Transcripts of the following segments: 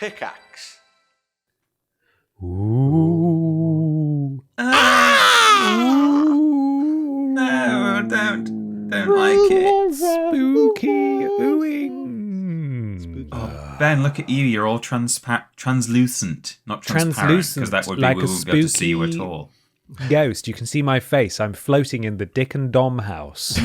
Pickaxe. Ooh. No, don't like it. Spooky ooing. Oh, Ben, look at you. You're all translucent, not transparent, because that would be like we a wouldn't be able to see you at spooky all. Ghost, you can see my face. I'm floating in the Dick and Dom house.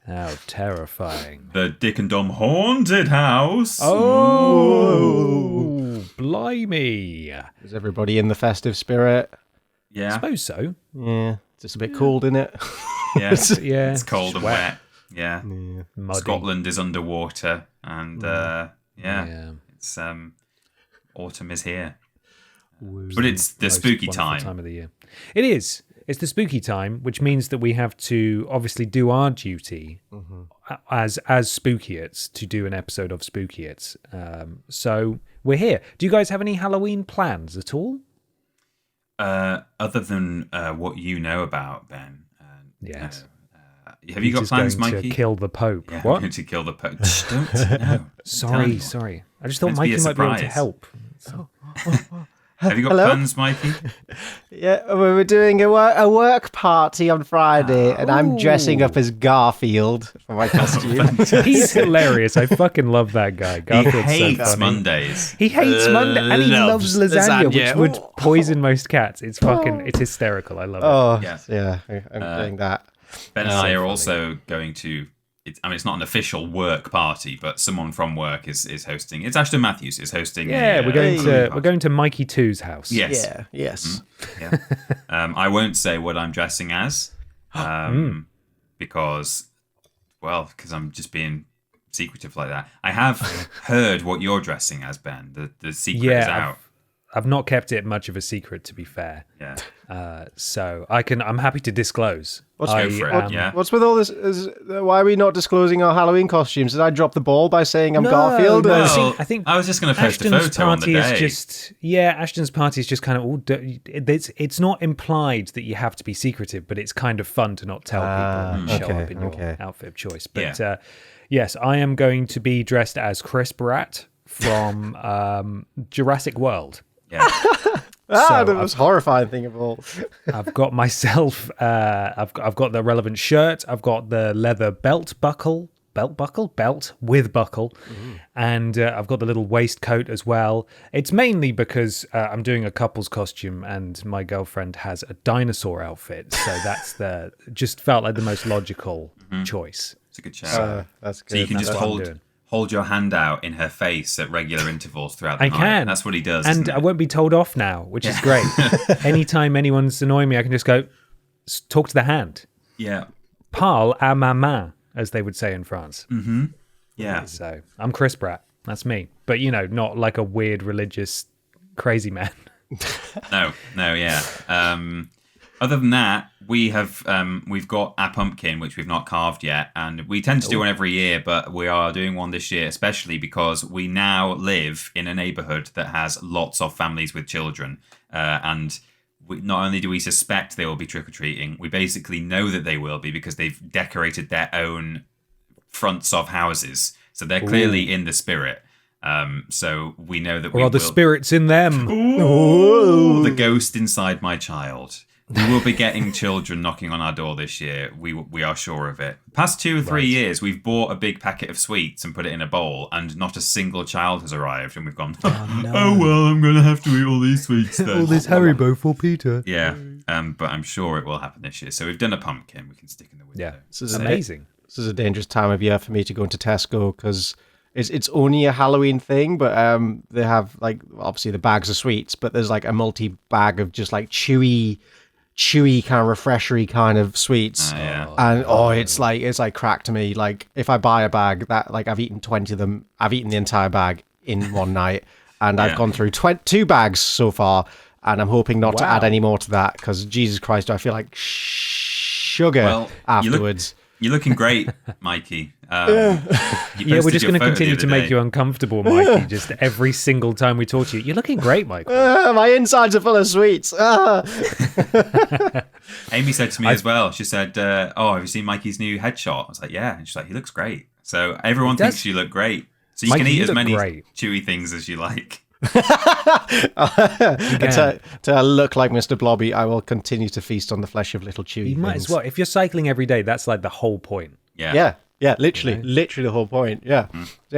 How terrifying. The Dick and Dom haunted house. Oh, blimey. Is everybody in the festive spirit? I Yeah, suppose so. Yeah. It's just a bit cold, isn't it? yeah. Yeah. It's cold and wet. Yeah. Muddy. Scotland is underwater, and Yeah. it's autumn is here. But it's the spooky time of the year. It is. It's the spooky time, which means that we have to obviously do our duty as Spookiots to do an episode of Spookiots. So we're here. Do you guys have any Halloween plans at all? Other than what you know about, Ben. Yes. Have you got Peter's plans, going Mikey? To kill the Pope. Yeah, What? I'm going to kill the Pope. Don't. No. Sorry. I just thought Meant to be Mikey a might be able to surprise. help. Have you got Hello? plans, Mikey? Yeah, we were doing a work party on Friday, and I'm dressing up as Garfield for my costume. He's hilarious. I fucking love that guy. He Garfield's hates so funny. Mondays. He hates Monday, and he loves loves lasagna, lasagna. which would poison most cats. It's it's hysterical. I love it. Oh, Yeah. I'm doing that. Ben and I are also going to. It's not an official work party, but someone from work is hosting. It's Ashton Matthews is hosting. Yeah, we're going to Mikey 2's house. Yes. Yeah, yes. Yeah. I won't say what I'm dressing as, because I'm just being secretive like that. I have heard what you're dressing as, Ben. The secret is out. I've not kept it much of a secret, to be fair. Yeah. So I'm happy to disclose. Let's go for it. Yeah. What's with all this? Why are we not disclosing our Halloween costumes? Did I drop the ball by saying I'm Garfield? No. I think I was just going to post a photo on the day. Ashton's party is just kind of it's not implied that you have to be secretive, but it's kind of fun to not tell people and show up in your outfit of choice. But yes, I am going to be dressed as Chris Pratt from Jurassic World. Yeah. The most horrifying thing of all. I've got myself. I've got the relevant shirt. I've got the leather belt with buckle, and I've got the little waistcoat as well. It's mainly because I'm doing a couple's costume, and my girlfriend has a dinosaur outfit, so that's just felt like the most logical choice. It's a good shout. That's good. So you can That's just what I'm doing. hold your hand out in her face at regular intervals throughout the I night. can. That's what he does. And isn't it? I won't be told off now, which is great. Anytime anyone's annoying me, I can just go, talk to the hand. Yeah. Parle à ma main, as they would say in France. Yeah. So I'm Chris Pratt. That's me. But, not like a weird religious crazy man. No, yeah. Other than that, we've got a pumpkin which we've not carved yet, and we tend to do one every year, but we are doing one this year, especially because we now live in a neighborhood that has lots of families with children, and not only do we suspect they will be trick-or-treating, we basically know that they will be because they've decorated their own fronts of houses, so they're clearly in the spirit. So we know that Or are the spirits in them? Ooh, the ghost inside my child. We will be getting children knocking on our door this year. We are sure of it. Past 2 or 3 years, we've bought a big packet of sweets and put it in a bowl, and not a single child has arrived. And we've gone, oh well, I'm going to have to eat all these sweets then. All this Haribo for Peter. Yeah, but I'm sure it will happen this year. So we've done a pumpkin. We can stick in the window. Yeah, This is amazing. This is a dangerous time of year for me to go into Tesco because it's only a Halloween thing, but they have obviously the bags of sweets, but there's a multi-bag of just chewy kind of refreshery kind of sweets. And it's like crack to me. If I buy a bag that I've eaten 20 of them, I've eaten the entire bag in one night, and I've gone through 2 bags so far, and I'm hoping not to add any more to that because Jesus Christ, I feel like sugar afterwards. You're looking great, Mikey. We're just going to continue to make you uncomfortable, Mikey, just every single time we talk to you. You're looking great, Michael. My insides are full of sweets. Amy said to me as well, she said, have you seen Mikey's new headshot? I was like, yeah. And she's like, he looks great. So everyone thinks you look great. So you Mikey, can eat you as look many great. chewy things as you like. To look like Mr. Blobby, I will continue to feast on the flesh of little chewy You things. might as well. If you're cycling every day, that's like the whole point. Yeah. Yeah, literally the whole point. Yeah,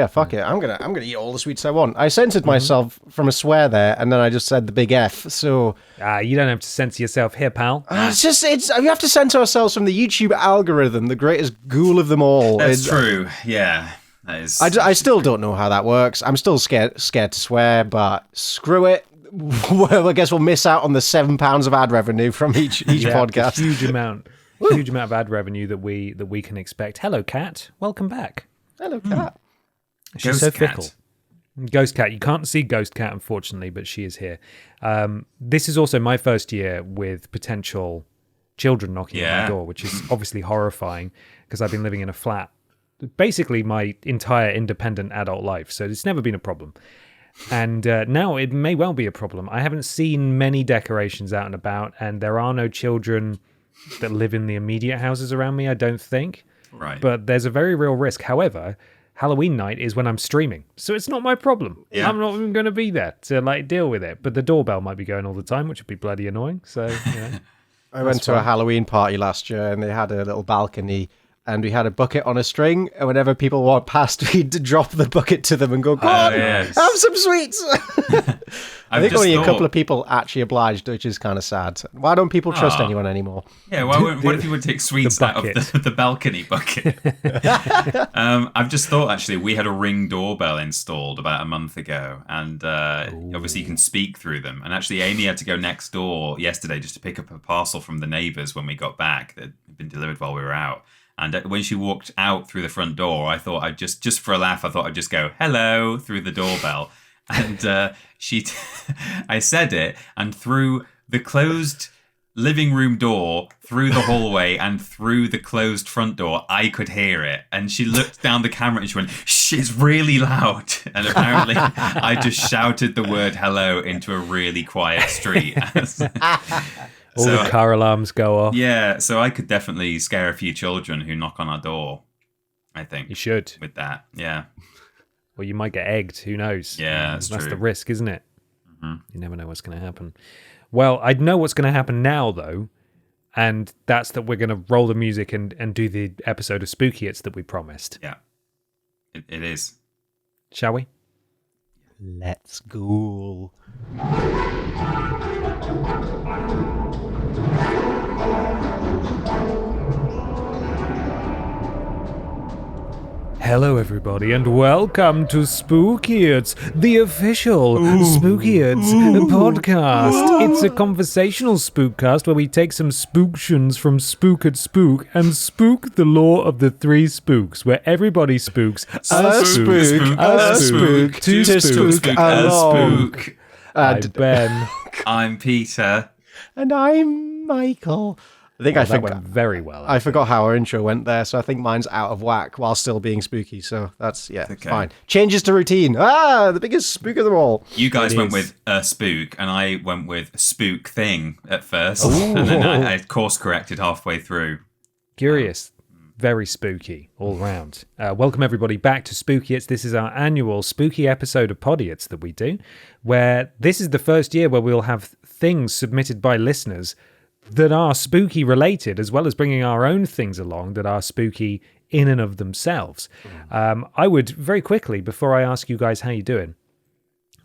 fuck it. I'm gonna eat all the sweets I want. I censored myself from a swear there, and then I just said the big F. So You don't have to censor yourself here, pal. it's we have to censor ourselves from the YouTube algorithm, the greatest ghoul of them all. That's true. Yeah. That is. I still don't know how that works. I'm still scared to swear, but screw it. Well, I guess we'll miss out on the £7 of ad revenue from each podcast. Huge amount of ad revenue that we can expect. Hello, Cat. Welcome back. Hello, Cat. She's so fickle. Ghost Cat. You can't see Ghost Cat, unfortunately, but she is here. This is also my first year with potential children knocking at my door, which is obviously horrifying because I've been living in a flat basically my entire independent adult life, so it's never been a problem. And now it may well be a problem. I haven't seen many decorations out and about, and there are no children that live in the immediate houses around me, I don't think. Right. But there's a very real risk. However, Halloween night is when I'm streaming, so it's not my problem. Yeah. I'm not even going to be there to deal with it. But the doorbell might be going all the time, which would be bloody annoying. So, I went to a Halloween party last year, and they had a little balcony, and we had a bucket on a string, and whenever people walked past, we'd drop the bucket to them and go, "Go on, have some sweets." I think only a couple of people actually obliged, which is kind of sad. Why don't people trust anyone anymore? Yeah, what if you would take sweets out of the balcony bucket? I've just thought, actually, we had a Ring doorbell installed about a month ago, and obviously you can speak through them. And actually, Amy had to go next door yesterday just to pick up a parcel from the neighbours when we got back that had been delivered while we were out. And when she walked out through the front door, I thought I'd just for a laugh, I thought I'd just go, "Hello," through the doorbell. And I said it, and through the closed living room door, through the hallway, and through the closed front door, I could hear it. And she looked down the camera and she went, "Shh, it's really loud." And apparently I just shouted the word "hello" into a really quiet street. All the car alarms go off. Yeah, so I could definitely scare a few children who knock on our door, I think. You should. With that, yeah. Or you might get egged, who knows? Yeah, that's true. That's the risk, isn't it? Mm-hmm. You never know what's going to happen. Well, I know what's going to happen now, though, and that's that we're going to roll the music and do the episode of Spookiots that we promised. Yeah, it is. Shall we? Let's go. Hello, everybody, and welcome to Spookiots, the official Spookiots podcast. It's a conversational spookcast where we take some spooktions from Spook at Spook and spook the lore of the three spooks, where everybody spooks a spook, to spook, a spook. I'm Ben. I'm Peter. And I'm Michael. I think that went very well. I forgot how our intro went there, so I think mine's out of whack while still being spooky. So that's fine. Changes to routine. The biggest spook of them all. You guys went with a spook, and I went with spook thing at first, and then I course corrected halfway through. Curious. Very spooky all round. Welcome everybody back to Spookiots. This is our annual spooky episode of Podiots that we do, where this is the first year where we'll have things submitted by listeners that are spooky related, as well as bringing our own things along that are spooky in and of themselves. I would very quickly, before I ask you guys how you're doing,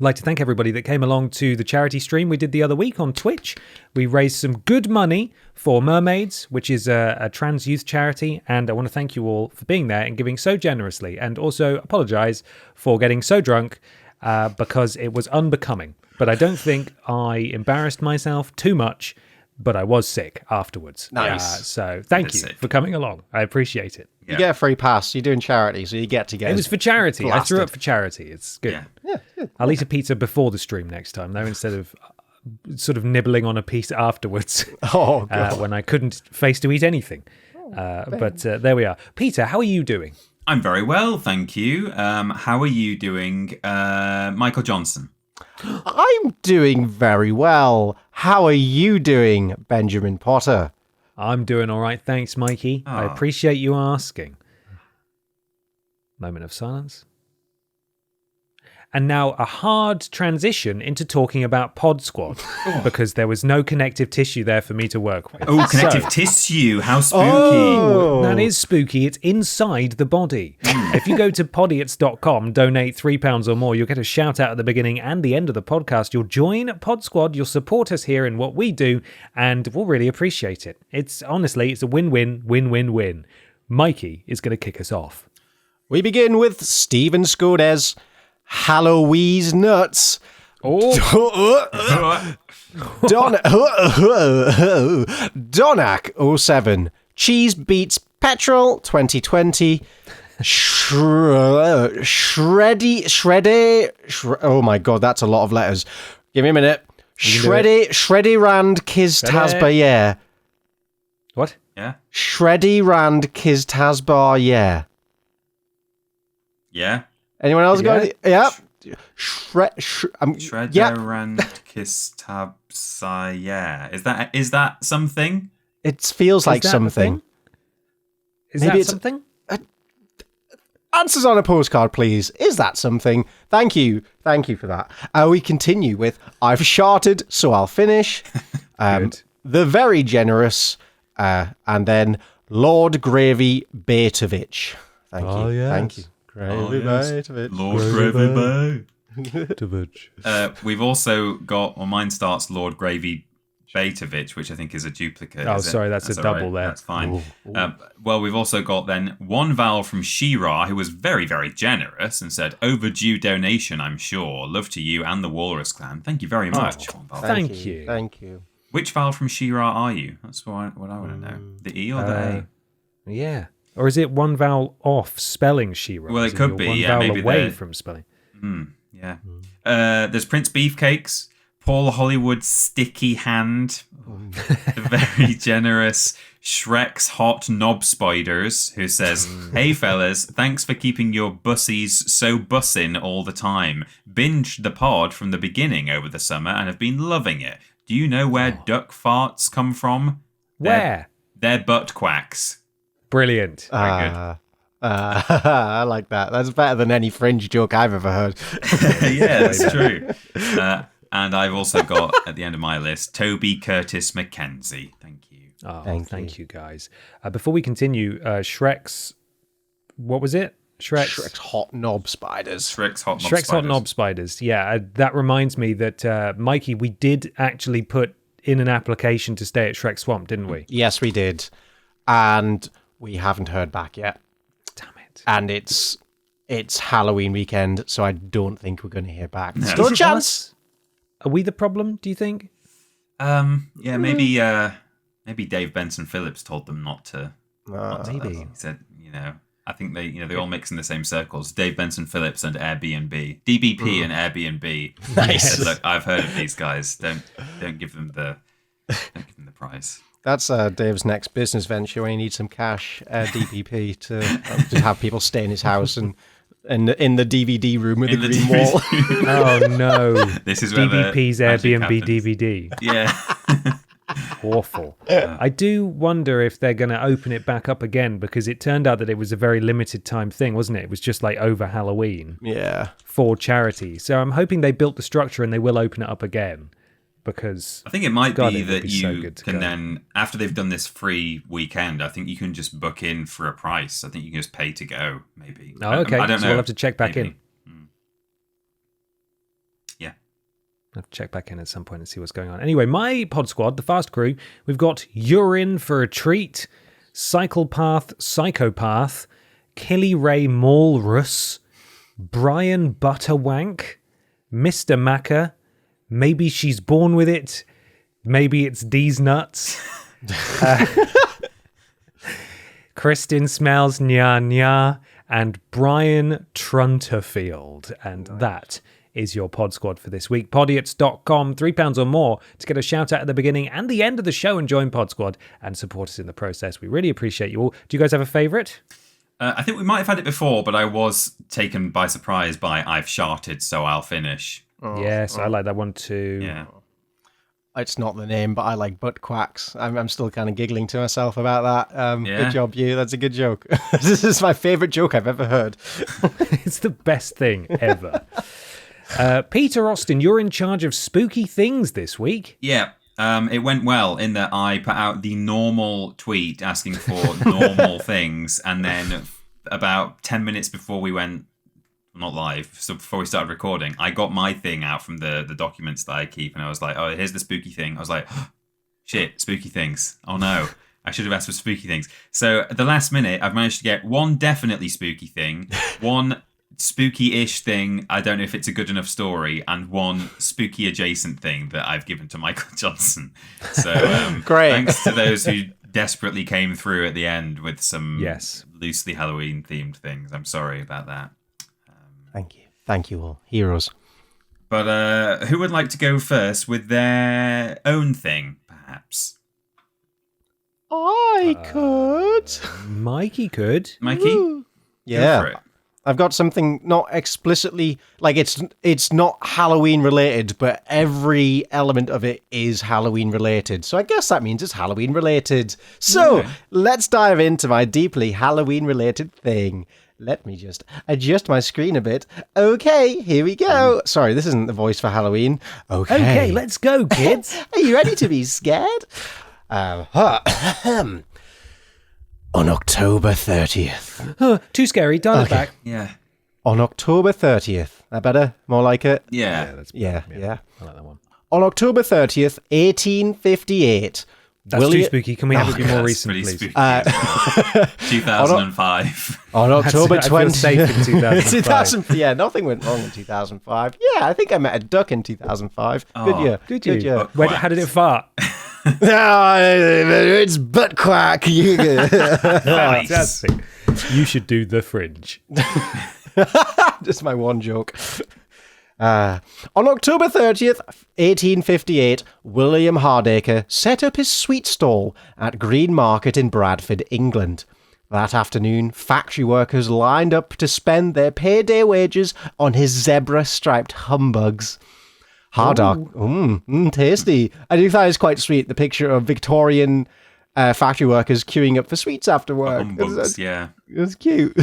like to thank everybody that came along to the charity stream we did the other week on Twitch. We raised some good money for Mermaids, which is a trans youth charity, and I want to thank you all for being there and giving so generously, and also apologize for getting so drunk because it was unbecoming. But I don't think I embarrassed myself too much, but I was sick afterwards. Nice. So thank you for coming along. I appreciate it. You get a free pass. You're doing charity, so you get to get it. Was for charity. blasted. I threw up for charity. It's good. Yeah. I'll eat a pizza before the stream next time, though, instead of sort of nibbling on a piece afterwards. Oh, God. When I couldn't face to eat anything. But there we are. Peter, how are you doing? I'm very well, thank you. How are you doing, Michael Johnson? I'm doing very well. How are you doing, Benjamin Potter? I'm doing all right, thanks, Mikey. I appreciate you asking. Moment of silence. and now a hard transition into talking about Pod Squad because there was no connective tissue there for me to work with. Oh, connective tissue. How spooky. That is spooky. It's inside the body. If you go to podiots.com, donate £3 or more, you'll get a shout out at the beginning and the end of the podcast. You'll join Pod Squad. You'll support us here in what we do, and we'll really appreciate it. It's a win-win, win-win-win. Mikey is going to kick us off. We begin with Stephen Skodes, Halloween's Nuts. Donak 07, Cheese Beats Petrol 2020. Shreddy. Oh my god, that's a lot of letters. Give me a minute. Shreddy Rand Kiz Tasba, yeah. What? Yeah. Shreddy Rand Kiz Tasbar, yeah. Yeah. Anyone else got it? Yeah. Shredder Rand Kiss Tabsa, yeah. Is that something? It feels like something. Is that something? Answers on a postcard, please. Is that something? Thank you for that. We continue with I've sharted, so I'll finish. The very generous, and then Lord Gravy Baitovich. Thank you. Yes. Thank you. Gravy Baitovich. Lord Gravy Baitovich. We've also got, mine starts Lord Gravy Baitovich, which I think is a duplicate. Oh, sorry, that's a double right? there. That's fine. Ooh. Well, we've also got then one vowel from She-Ra, who was very, very generous and said, overdue donation, I'm sure. Love to you and the Walrus Clan. Thank you very much. Thank you. Thank you. Which vowel from She-Ra are you? That's what I want to know. The E or the A? Yeah. Or is it one vowel off spelling She-Ra? Well, it could be. One vowel away from spelling. Yeah. There's Prince Beefcakes, Paul Hollywood's Sticky Hand, the very generous Shrek's Hot Knob Spiders, who says, hey fellas, thanks for keeping your bussies so bussin' all the time. Binged the pod from the beginning over the summer and have been loving it. Do you know where duck farts come from? Where? They're butt quacks. Brilliant. Very good. I like that. That's better than any Fringe joke I've ever heard. Yeah, that's true. And I've also got, at the end of my list, Toby Curtis McKenzie. Thank you. Oh, thank you, guys. Before we continue, Shrek's... What was it? Shrek's Hot Knob Spiders. Shrek's Hot Knob Spiders. Yeah, that reminds me that, Mikey, we did actually put in an application to stay at Shrek Swamp, didn't we? Yes, we did. And we haven't heard back yet. Damn it. And it's Halloween weekend, so I don't think we're going to hear back. No. Still a chance. Are we the problem, do you think? Yeah, maybe Dave Benson Phillips told them not to. Maybe. He said, I think they all mix in the same circles. Dave Benson Phillips and Airbnb. DBP and Airbnb. Nice. Said, look, I've heard of these guys. Don't give them the prize. That's Dave's next business venture when he needs some cash, DPP, to just have people stay in his house and in the DVD room with the green wall. Oh no! This is where DBP's Airbnb DVD. Yeah. Awful. I do wonder if they're going to open it back up again, because it turned out that it was a very limited time thing, wasn't it? It was just like over Halloween. Yeah. For charity. So I'm hoping they built the structure and they will open it up again. Because I think it might be that you can go. then, after they've done this free weekend, I think you can just book in for a price. I think you can just pay to go, maybe. Oh, okay. I don't know. We'll have to check back in. Yeah. I'll have to check back in at some point and see what's going on. Anyway, my pod squad, the fast crew, we've got Urine for a Treat, Cyclepath Psychopath, Killy Ray Malrus, Brian Butterwank, Mr. Macker, Maybe She's Born With It, Maybe It's D's Nuts, Kristen Smells Nya Nya, and Brian Trunterfield. And that is your pod squad for this week. Podiots.com, £3 or more to get a shout out at the beginning and the end of the show and join Pod Squad and support us in the process. We really appreciate you all. Do you guys have a favourite? I think we might have had it before, but I was taken by surprise by I've Sharted, so I'll finish. Yes, I like that one too. Yeah. It's not the name, but I like butt quacks. I'm still kind of giggling to myself about that. Good job, you. That's a good joke. This is my favourite joke I've ever heard. It's the best thing ever. Peter Austin, you're in charge of spooky things this week. Yeah. It went well in that I put out the normal tweet asking for normal things, and then about 10 minutes before we went, not live, so before we started recording, I got my thing out from the documents that I keep, and I was like, oh, here's the spooky thing. I was like, oh, shit, spooky things. Oh no, I should have asked for spooky things. So at the last minute, I've managed to get one definitely spooky thing, one spooky-ish thing, I don't know if it's a good enough story, and one spooky adjacent thing that I've given to Michael Johnson. So Great. Thanks to those who desperately came through at the end with some loosely Halloween themed things. I'm sorry about that. Thank you all, heroes. But who would like to go first with their own thing, perhaps? I could. Mikey could. Mikey? Ooh. Yeah. Go for it. I've got something not explicitly, like it's not Halloween related, but every element of it is Halloween related. So I guess that means it's Halloween related. So let's dive into my deeply Halloween related thing. Let me just adjust my screen a bit. Okay, here we go. Sorry, this isn't the voice for Halloween. Okay, let's go, kids. Are you ready to be scared? On October 30th. Too scary. Dial it back. Yeah. On October 30th. That better? More like it? Yeah. Yeah. I like that one. On October 30th, 1858. That's too spooky. Can we have it be more recent, Pretty please? spooky. 2005. On October I feel 20th. safe in 2005. Yeah, nothing went wrong in 2005. Yeah, I think I met a duck in 2005. Good year. Did you? Good year. How did it fart? It's butt quack. Nice. Fantastic. You should do The Fringe. Just my one joke. On October 30th, 1858, William Hardacre set up his sweet stall at Green Market in Bradford, England. That afternoon, factory workers lined up to spend their payday wages on his zebra-striped humbugs. Tasty. I do think it's quite sweet, the picture of Victorian factory workers queuing up for sweets after work. Humbugs, yeah. It was cute.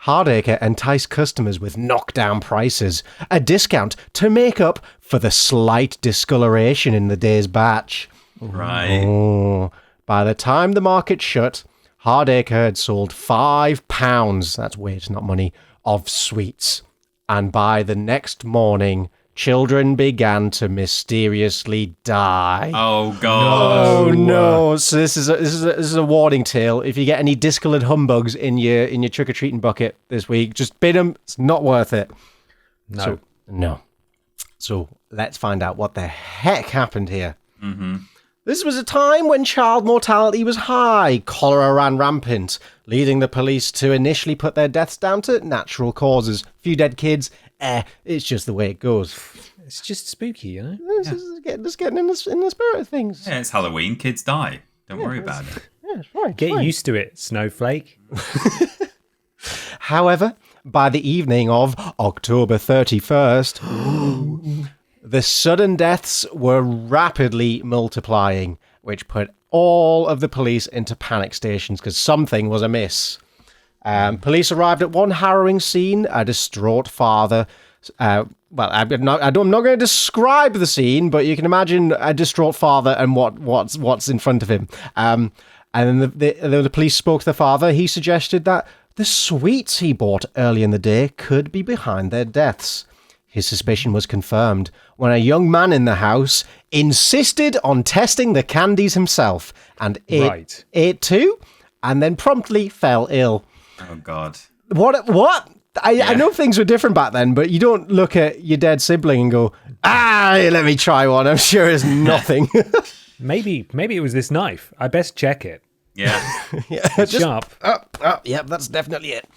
Hardacre enticed customers with knockdown prices, a discount to make up for the slight discoloration in the day's batch. Right. Oh. By the time the market shut, Hardacre had sold £5, that's weight, not money, of sweets. And by the next morning, children began to mysteriously die. Oh God! Oh no! So this is a warning tale. If you get any discolored humbugs in your trick or treating bucket this week, just bin them. It's not worth it. No. So let's find out what the heck happened here. Mm-hmm. This was a time when child mortality was high. Cholera ran rampant, leading the police to initially put their deaths down to natural causes. Few dead kids. It's just the way it goes. It's just spooky, you know? Just getting in the spirit of things. Yeah, it's Halloween. Kids die. Don't worry about it. Yeah, it's fine. Get used to it, Snowflake. However, by the evening of October 31st, the sudden deaths were rapidly multiplying, which put all of the police into panic stations because something was amiss. Police arrived at one harrowing scene. A distraught father. I'm not going to describe the scene, but you can imagine a distraught father and what's in front of him. And then the police spoke to the father. He suggested that the sweets he bought early in the day could be behind their deaths. His suspicion was confirmed when a young man in the house insisted on testing the candies himself and ate two, and then promptly fell ill. Oh God! What? I know things were different back then, but you don't look at your dead sibling and go, let me try one. I'm sure it's nothing. Maybe it was this knife. I best check it. Yeah. It's sharp. Yep, that's definitely it.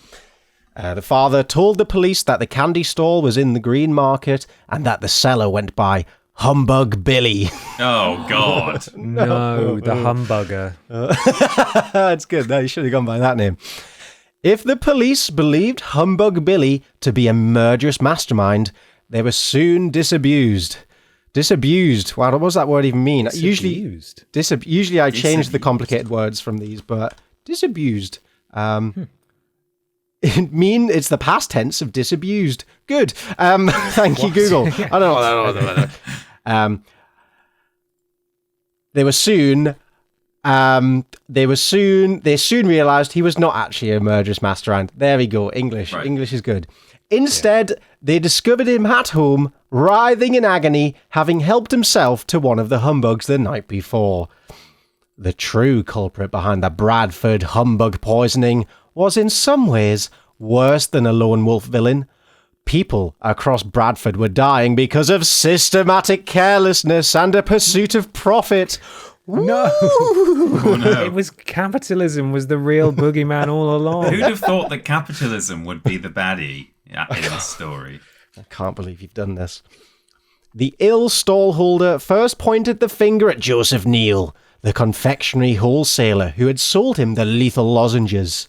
The father told the police that the candy stall was in the Green Market and that the seller went by Humbug Billy. Oh God! No, the humbugger. That's good. No, you should have gone by that name. If the police believed Humbug Billy to be a murderous mastermind, they were soon disabused. Disabused. Wow, what does that word even mean? Disabused. Usually, I change the complicated words from these, but disabused. mean it's the past tense of disabused. Good. Thank you, Google. I don't know. They soon realized he was not actually a murderous mastermind. There we go. English. Right. English is good. Instead, they discovered him at home, writhing in agony, having helped himself to one of the humbugs the night before. The true culprit behind the Bradford humbug poisoning was in some ways worse than a lone wolf villain. People across Bradford were dying because of systematic carelessness and a pursuit of profit. No. Oh, no. It was capitalism was the real boogeyman all along. Who'd have thought that capitalism would be the baddie in this story? I can't believe you've done this. The ill stallholder first pointed the finger at Joseph Neal, the confectionery wholesaler who had sold him the lethal lozenges.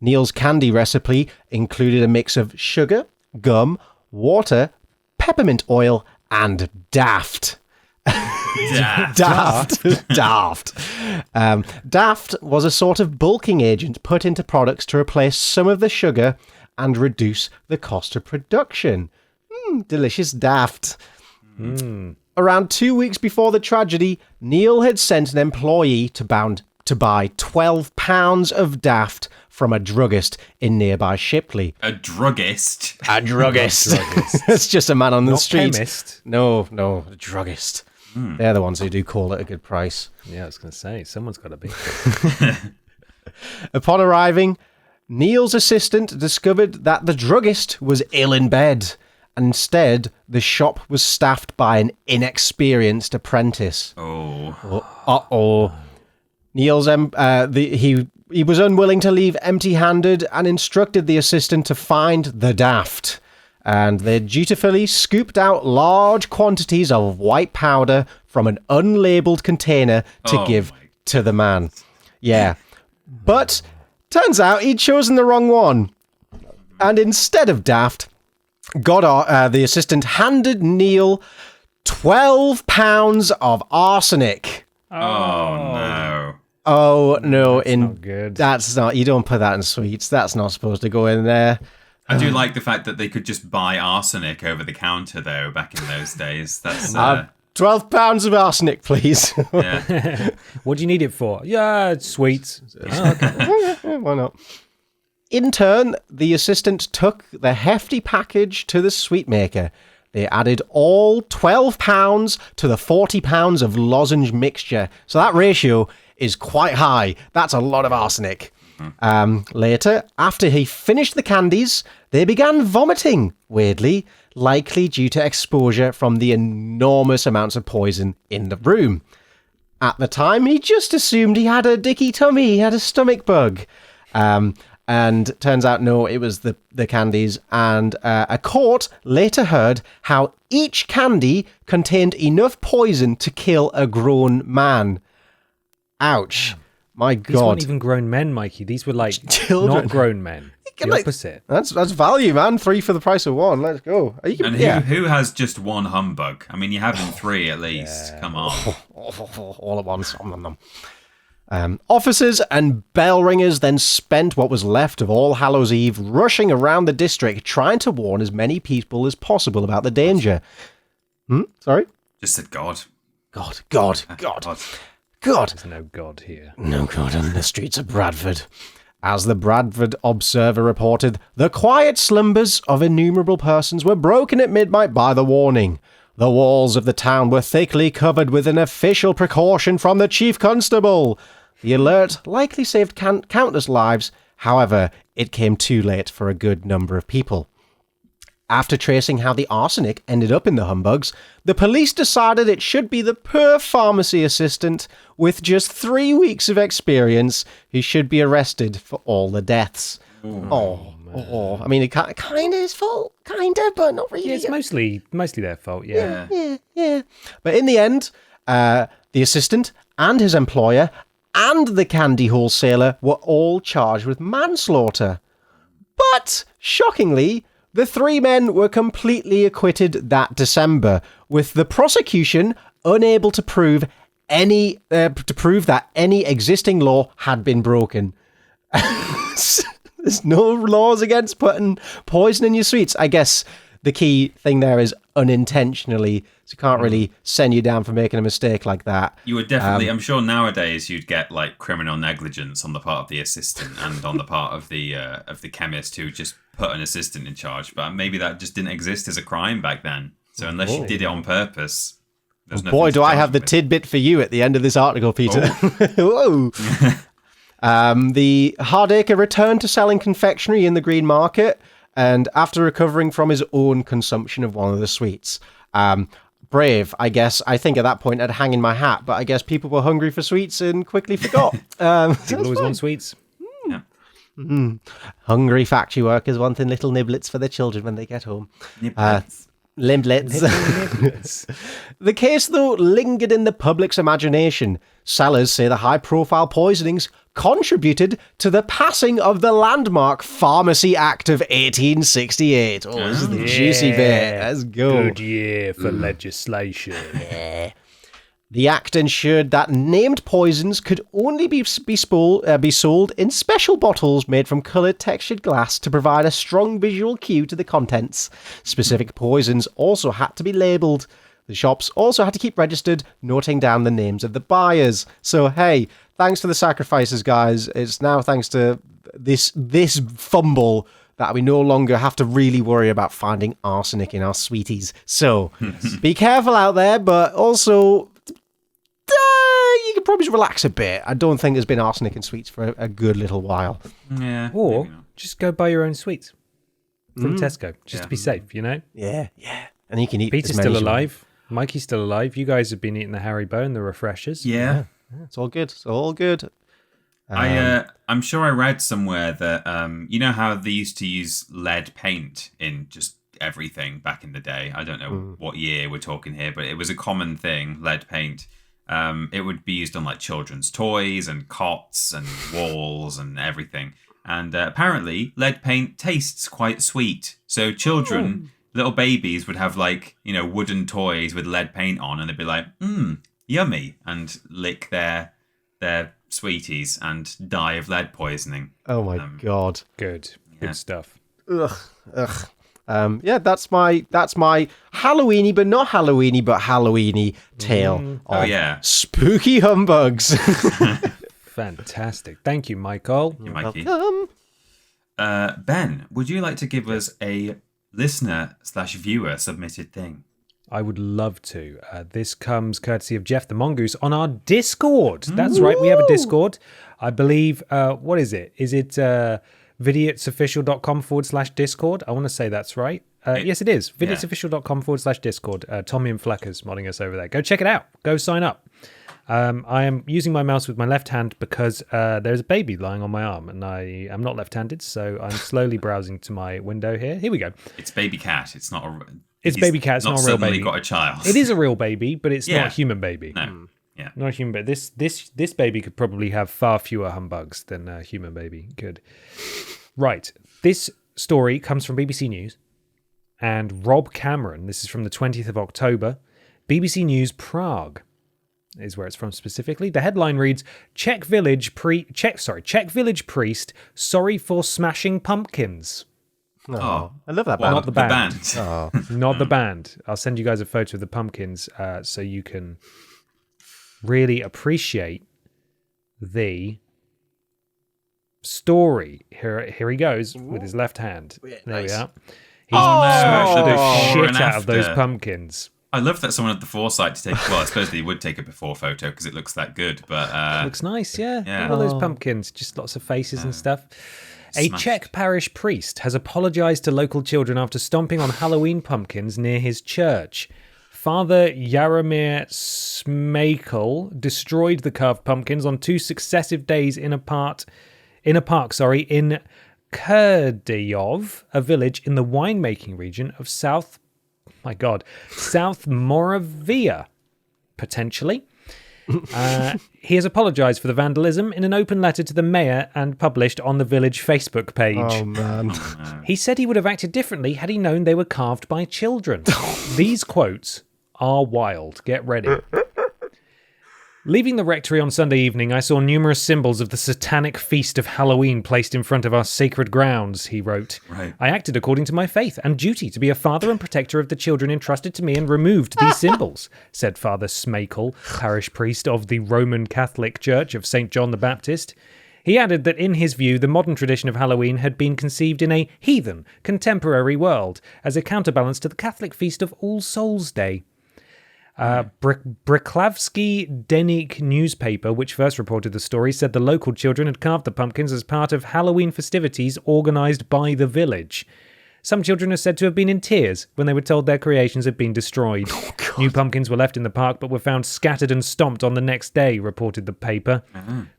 Neal's candy recipe included a mix of sugar, gum, water, peppermint oil, and daft. Daft. Daft was a sort of bulking agent put into products to replace some of the sugar and reduce the cost of production. Delicious daft. Around 2 weeks before the tragedy, Neal had sent an employee to buy 12 pounds of daft from a druggist in nearby Shipley. A druggist? A druggist. It's just a man on the Not street. Chemist. No, a druggist. They're the ones who do call it a good price. Yeah, I was going to say, someone's got to be. Upon arriving, Neal's assistant discovered that the druggist was ill in bed. Instead, the shop was staffed by an inexperienced apprentice. Oh. Neal's he was unwilling to leave empty-handed and instructed the assistant to find the daft. And they dutifully scooped out large quantities of white powder from an unlabeled container to give to the man. Yeah. But turns out he'd chosen the wrong one. And instead of daft, the assistant handed Neal 12 pounds of arsenic. Oh, no. Oh, no. That's not good. That's not... You don't put that in sweets. That's not supposed to go in there. I do like the fact that they could just buy arsenic over the counter, though, back in those days. That's 12 pounds of arsenic, please. Yeah. What do you need it for? Yeah, it's sweets. Oh, okay. Why not? In turn, the assistant took the hefty package to the sweet maker. They added all 12 pounds to the 40 pounds of lozenge mixture. So that ratio is quite high. That's a lot of arsenic. Later, after he finished the candies, they began vomiting, weirdly, likely due to exposure from the enormous amounts of poison in the room. At the time, he just assumed he had a dicky tummy, he had a stomach bug. And turns out, no, it was the candies. And a court later heard how each candy contained enough poison to kill a grown man. Ouch. My God. These weren't even grown men, Mikey. These were like children. Not grown men. The opposite. That's value, man. 3 for the price of 1. Let's go. Who has just one humbug? I mean, you're having 3 at least. Yeah. Come on. All at once. Officers and bell ringers then spent what was left of All Hallows Eve rushing around the district trying to warn as many people as possible about the danger. Sorry? Just said God. God. There's no God here. No God on the streets of Bradford. As the Bradford Observer reported, the quiet slumbers of innumerable persons were broken at midnight by the warning. The walls of the town were thickly covered with an official precaution from the chief constable. The alert likely saved countless lives. However, it came too late for a good number of people. After tracing how the arsenic ended up in the humbugs, the police decided it should be the poor pharmacy assistant with just 3 weeks of experience who should be arrested for all the deaths. Oh, I mean, it kind of his fault, but not really. Yeah, it's mostly their fault. Yeah. But in the end, the assistant and his employer and the candy wholesaler were all charged with manslaughter. But shockingly, the 3 men were completely acquitted that December, with the prosecution unable to prove that any existing law had been broken. There's no laws against putting poison in your sweets. I guess the key thing there is unintentionally. So you can't really send you down for making a mistake like that. You would definitely, I'm sure nowadays you'd get like criminal negligence on the part of the assistant and on the part of the chemist who just put an assistant in charge. But maybe that just didn't exist as a crime back then. So unless you did it on purpose, there's nothing boy, to do I charge have the with. tidbit for you at the end of this article, Peter. Whoa. The Hardacre returned to selling confectionery in the green market, and after recovering from his own consumption of one of the sweets. Brave, I guess. I think at that point I'd hang in my hat, but I guess people were hungry for sweets and quickly forgot. People always want sweets. Yeah. Hungry factory workers wanting little niblets for their children when they get home. Niblets. Limblets. The case, though, lingered in the public's imagination. Sellers say the high-profile poisonings contributed to the passing of the landmark Pharmacy Act of 1868. Oh, this is the juicy bit. Let's go. Good year for legislation. The act ensured that named poisons could only be sold in special bottles made from coloured textured glass to provide a strong visual cue to the contents. Specific poisons also had to be labelled. The shops also had to keep registered, noting down the names of the buyers. So, hey, thanks to the sacrifices, guys. It's now thanks to this fumble that we no longer have to really worry about finding arsenic in our sweeties. So, be careful out there, but also... you can probably relax a bit. I don't think there's been arsenic in sweets for a good little while. Yeah. Or just go buy your own sweets from Tesco, just to be safe, you know? Yeah. And you can eat Peter's as many still as you want. alive. Mikey's still alive. You guys have been eating the Haribo and the refreshers. Yeah. It's all good. It's all good. I'm sure I read somewhere that you know how they used to use lead paint in just everything back in the day. I don't know what year we're talking here, but it was a common thing, lead paint. It would be used on like children's toys and cots and walls and everything. And apparently lead paint tastes quite sweet. So children, little babies would have like, wooden toys with lead paint on and they'd be like, yummy, and lick their sweeties and die of lead poisoning. Oh my God. Good stuff. Ugh. That's my Halloweeny, but not Halloweeny, but Halloweeny tale of spooky humbugs. Fantastic. Thank you, Michael. You're Mikey. Welcome. Ben, would you like to give us a listener/viewer submitted thing? I would love to. This comes courtesy of Jeff the Mongoose on our Discord. That's right. We have a Discord. I believe, what is it? Is it vidiotsofficial.com/Discord? I want to say that's right. Yes, it is. vidiotsofficial.com/Discord. Tommy and Flecker's modding us over there. Go check it out. Go sign up. I am using my mouse with my left hand because there's a baby lying on my arm and I am not left-handed, so I'm slowly browsing to my window here. Here we go. It's baby cat. It's not a... It's baby cat. It's not a real baby. Got a child. It is a real baby, but it's not a human baby. No. Yeah. Not a human baby. This baby could probably have far fewer humbugs than a human baby could. Right. This story comes from BBC News and Rob Cameron. This is from the 20th of October. BBC News Prague is where it's from specifically. The headline reads, Czech village priest sorry for smashing pumpkins. Oh, I love that Well, band. Not the band. Oh. Not the band. I'll send you guys a photo of the pumpkins so you can really appreciate the story. Here he goes with his left hand. There we are. He's smashed the shit out of those pumpkins. I love that someone had the foresight to take... Well, I suppose they would take a before photo because it looks that good, but... It looks nice, yeah. Yeah. All those pumpkins, just lots of faces and stuff. A Smashed. Czech parish priest has apologized to local children after stomping on Halloween pumpkins near his church. Father Jaromir Smakel destroyed the carved pumpkins on 2 successive days in a park in Kurdayov, a village in the winemaking region of South Moravia, potentially. He has apologized for the vandalism in an open letter to the mayor and published on the village Facebook page. Oh, man. He said he would have acted differently had he known they were carved by children. These quotes are wild. Get ready. Leaving the rectory on Sunday evening, I saw numerous symbols of the satanic feast of Halloween placed in front of our sacred grounds, he wrote. Right. I acted according to my faith and duty to be a father and protector of the children entrusted to me and removed these symbols, said Father Smakel, parish priest of the Roman Catholic Church of St. John the Baptist. He added that in his view, the modern tradition of Halloween had been conceived in a heathen, contemporary world as a counterbalance to the Catholic feast of All Souls' Day. Briklavsky Denik newspaper, which first reported the story, said the local children had carved the pumpkins as part of Halloween festivities organised by the village. Some children are said to have been in tears when they were told their creations had been destroyed. New pumpkins were left in the park but were found scattered and stomped on the next day, reported the paper.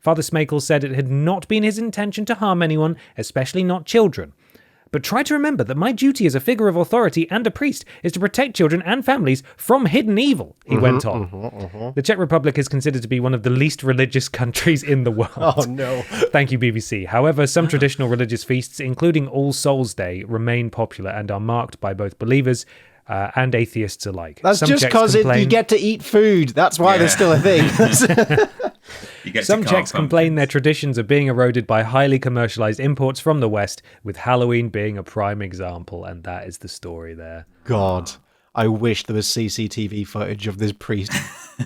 Father Smakel said it had not been his intention to harm anyone, especially not children. But try to remember that my duty as a figure of authority and a priest is to protect children and families from hidden evil, he went on. The Czech Republic is considered to be one of the least religious countries in the world. Oh, no. Thank you, BBC. However, some traditional religious feasts, including All Souls' Day, remain popular and are marked by both believers and atheists alike. That's some just because you get to eat food. That's why there's still a thing. Some Czechs complain their traditions are being eroded by highly commercialized imports from the West, with Halloween being a prime example, and that is the story there. God, I wish there was CCTV footage of this priest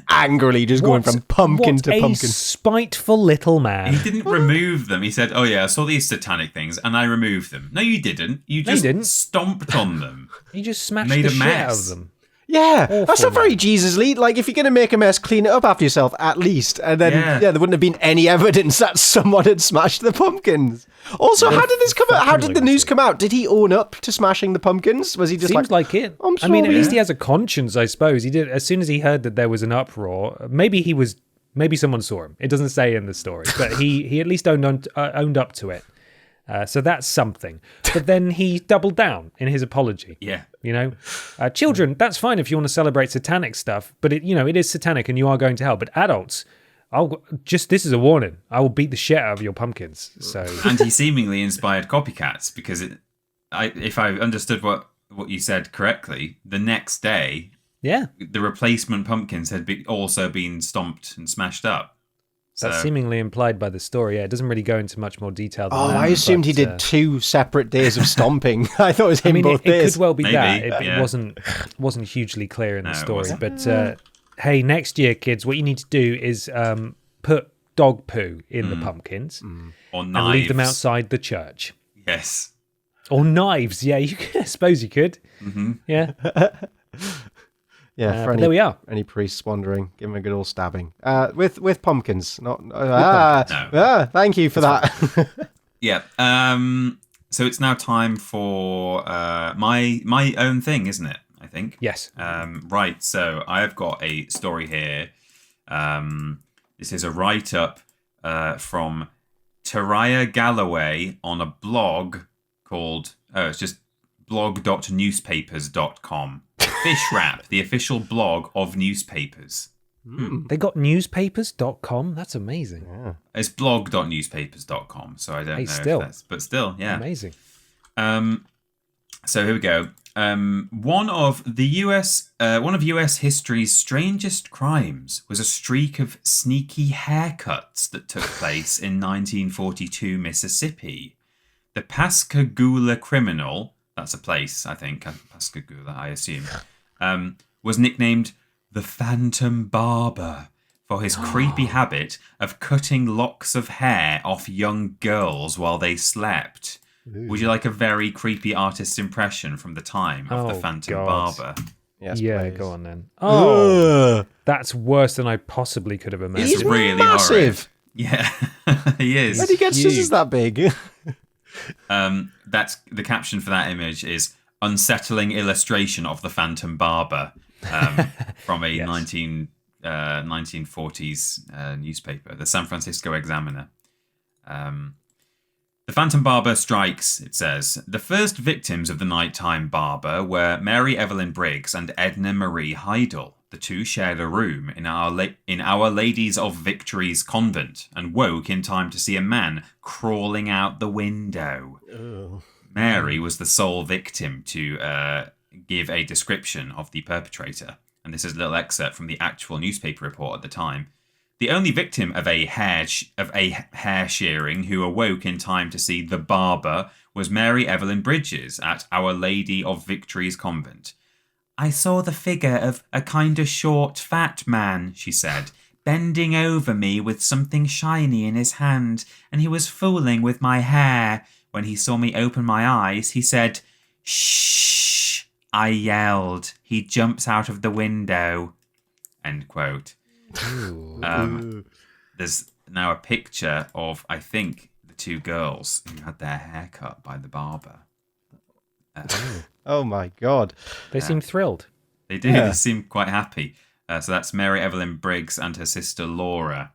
angrily just going from pumpkin to pumpkin. What a spiteful little man. He didn't remove them. He said, oh yeah, I saw these satanic things and I removed them. No, you didn't. You just stomped on them. You just smashed the shit out of them. Yeah, Awful, that's not very Jesus-y. Like, if you're going to make a mess, clean it up after yourself, at least. And then, there wouldn't have been any evidence that someone had smashed the pumpkins. Also, how did this come out? How did the news come out? Did he own up to smashing the pumpkins? Was he just Seems like it. I'm sorry. I mean, at least he has a conscience, I suppose. He did. As soon as he heard that there was an uproar, maybe someone saw him. It doesn't say in the story, but he at least owned up to it. So that's something. But then he doubled down in his apology. Yeah. You know, children, that's fine if you want to celebrate satanic stuff, but it is satanic and you are going to hell. But adults, this is a warning. I will beat the shit out of your pumpkins. So, and he seemingly inspired copycats because if I understood what you said correctly, the next day, the replacement pumpkins had also been stomped and smashed up. That's seemingly implied by the story. Yeah, it doesn't really go into much more detail than that. I assumed he did 2 separate days of stomping. I thought it was him both days. It could well be Maybe, that. It wasn't hugely clear in the story. But hey, next year, kids, what you need to do is put dog poo in the pumpkins or knives. And leave them outside the church. Yes. Or knives. Yeah, I suppose you could. Mm-hmm. Yeah. Yeah, there we are. Any priests wandering, give them a good old stabbing. With pumpkins. Not. Thank you for that. Yeah. So it's now time for my own thing, isn't it? I think. Yes. Right. So I have got a story here. This is a write-up from Taraya Galloway on a blog called. It's just blog.newspapers.com. Fish Wrap, the official blog of newspapers. They got newspapers.com? That's amazing. Yeah. It's blog.newspapers.com, so I don't know if that's... But still, yeah. Amazing. So here we go. One of US history's strangest crimes was a streak of sneaky haircuts that took place in 1942 Mississippi. The Pascagoula criminal... That's a place, I think. Pascagoula, I assume. Was nicknamed the Phantom Barber for his creepy habit of cutting locks of hair off young girls while they slept. Ooh. Would you like a very creepy artist's impression from the time of the Phantom Barber? Yes, yeah, please. go on then. Oh, that's worse than I possibly could have imagined. He's really massive. Horrid. Yeah, he is. Where did he get scissors that big? That's the caption for that image is unsettling illustration of the Phantom Barber from a 1940s newspaper, the San Francisco Examiner. The Phantom Barber strikes, it says. The first victims of the nighttime barber were Mary Evelyn Briggs and Edna Marie Heidel. The two shared a room in Our Ladies of Victory's convent and woke in time to see a man crawling out the window. Ugh. Mary was the sole victim to give a description of the perpetrator. And this is a little excerpt from the actual newspaper report at the time. The only victim of a hair shearing who awoke in time to see the barber was Mary Evelyn Bridges at Our Lady of Victory's convent. I saw the figure of a kind of short, fat man, she said, bending over me with something shiny in his hand, and he was fooling with my hair. When he saw me open my eyes, he said, "Shh!" I yelled. He jumps out of the window. End quote. There's now a picture of, I think, the two girls who had their hair cut by the barber. Oh my God. They seem thrilled. They do. Yeah. They seem quite happy. So that's Mary Evelyn Briggs and her sister Laura.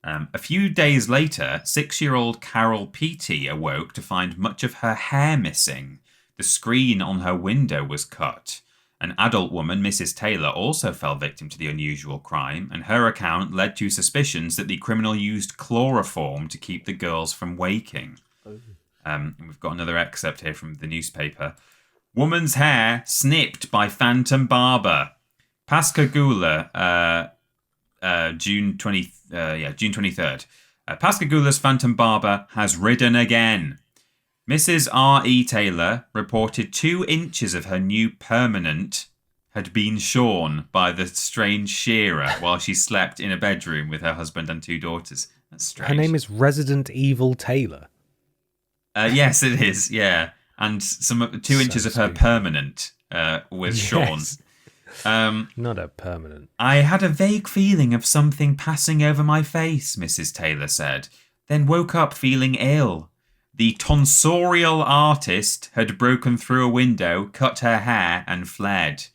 A few days later, 6-year-old Carol Peaty awoke to find much of her hair missing. The screen on her window was cut. An adult woman, Mrs. Taylor, also fell victim to the unusual crime, and her account led to suspicions that the criminal used chloroform to keep the girls from waking. We've got another excerpt here from the newspaper. Woman's hair snipped by phantom barber. Pascagoula, June 23rd. Pascagoula's phantom barber has ridden again. Mrs. R.E. Taylor reported 2 inches of her new permanent had been shorn by the strange shearer while she slept in a bedroom with her husband and 2 daughters. That's strange. Her name is Resident Evil Taylor. Yes, it is, yeah. And 2 inches of her permanent was shorn. Not a permanent. I had a vague feeling of something passing over my face, Mrs. Taylor said, then woke up feeling ill. The tonsorial artist had broken through a window, cut her hair, and fled.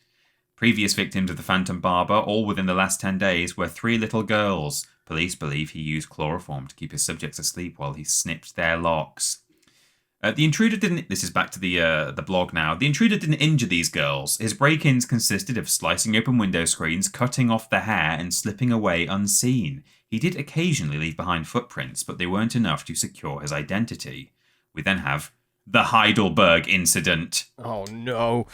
Previous victims of the phantom barber, all within the last 10 days, were 3 little girls. Police believe he used chloroform to keep his subjects asleep while he snipped their locks. The intruder didn't... This is back to the blog now. The intruder didn't injure these girls. His break-ins consisted of slicing open window screens, cutting off the hair, and slipping away unseen. He did occasionally leave behind footprints, but they weren't enough to secure his identity. We then have the Heidelberg incident. Oh, no.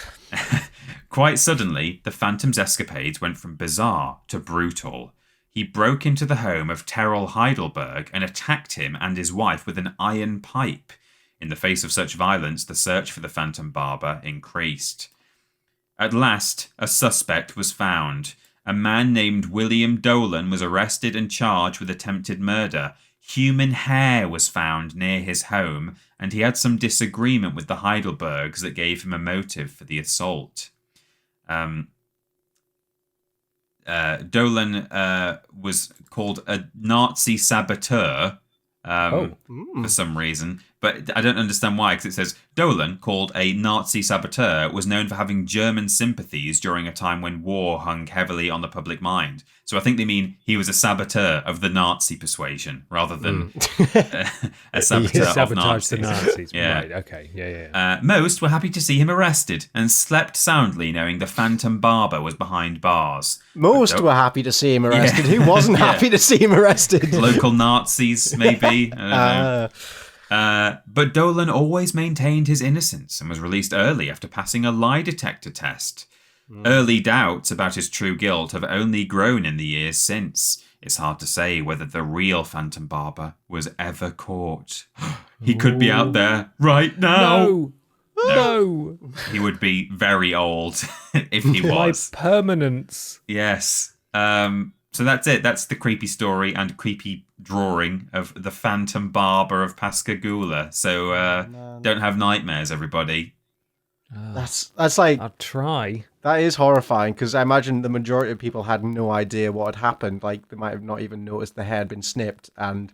Quite suddenly, the Phantom's escapades went from bizarre to brutal. He broke into the home of Terrell Heidelberg and attacked him and his wife with an iron pipe. In the face of such violence, the search for the phantom barber increased. At last, a suspect was found. A man named William Dolan was arrested and charged with attempted murder. Human hair was found near his home, and he had some disagreement with the Heidelbergs that gave him a motive for the assault. Dolan was called a Nazi saboteur for some reason, but I don't understand why, because it says Dolan, called a Nazi saboteur, was known for having German sympathies during a time when war hung heavily on the public mind. So I think they mean he was a saboteur of the Nazi persuasion rather than a saboteur of Nazis. The Nazis. Yeah. Right, okay. Yeah. Most were happy to see him arrested and slept soundly knowing the phantom barber was behind bars. Most were happy to see him arrested. Who wasn't happy to see him arrested? Local Nazis, maybe. I don't know. But Dolan always maintained his innocence and was released early after passing a lie detector test. Early doubts about his true guilt have only grown in the years since. It's hard to say whether the real phantom barber was ever caught. He could be out there right now. No. He would be very old if he was. My permanence. Yes. So that's it. That's the creepy story and creepy drawing of the phantom barber of Pascagoula. So don't have nightmares, everybody. That's like... I'll try. That is horrifying, because I imagine the majority of people had no idea what had happened. Like, they might have not even noticed the hair had been snipped, and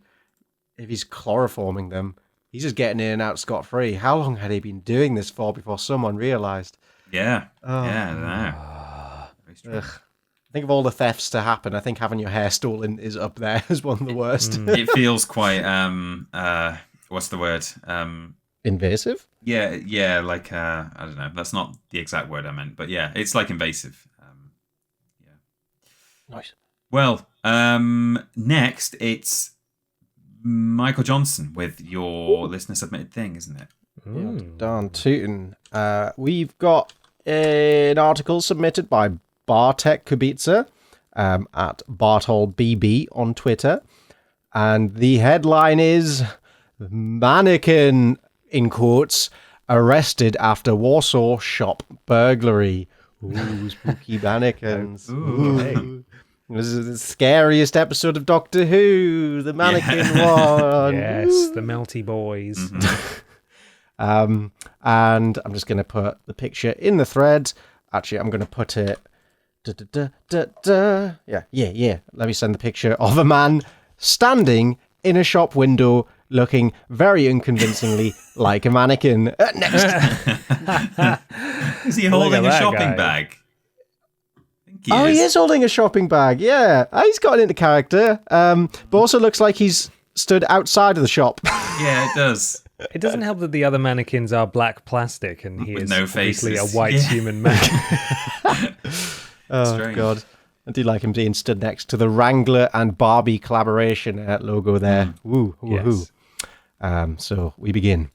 if he's chloroforming them, he's just getting in and out scot-free. How long had he been doing this for before someone realised? Yeah. Yeah, I don't know. Think of all the thefts to happen. I think having your hair stolen is up there as one of the worst. It feels quite, what's the word? Invasive? Yeah, like, I don't know. That's not the exact word I meant, but yeah, it's like invasive. Nice. Well, next it's Michael Johnson with your listener submitted thing, isn't it? Yeah, darn tootin'. We've got an article submitted by Bartek Kubica. at BartolBB on Twitter. And the headline is Mannequin, in quotes, arrested after Warsaw shop burglary. Ooh, spooky mannequins. Ooh. Hey. This is the scariest episode of Doctor Who, the mannequin one. Yes, Ooh. the melty boys. Mm-hmm. And I'm just going to put the picture in the thread. Actually, I'm going to put it... Yeah. Let me send the picture of a man standing in a shop window looking very unconvincingly like a mannequin. Next. Is he holding a shopping bag? He is holding a shopping bag, yeah. He's gotten into character, but also looks like he's stood outside of the shop. Yeah, it does. It doesn't help that the other mannequins are black plastic and he with is no obviously faces. a white human man. Oh, Strange. God. I do like him being stood next to the Wrangler and Barbie collaboration logo there. Woo, woo, Yes. So we begin.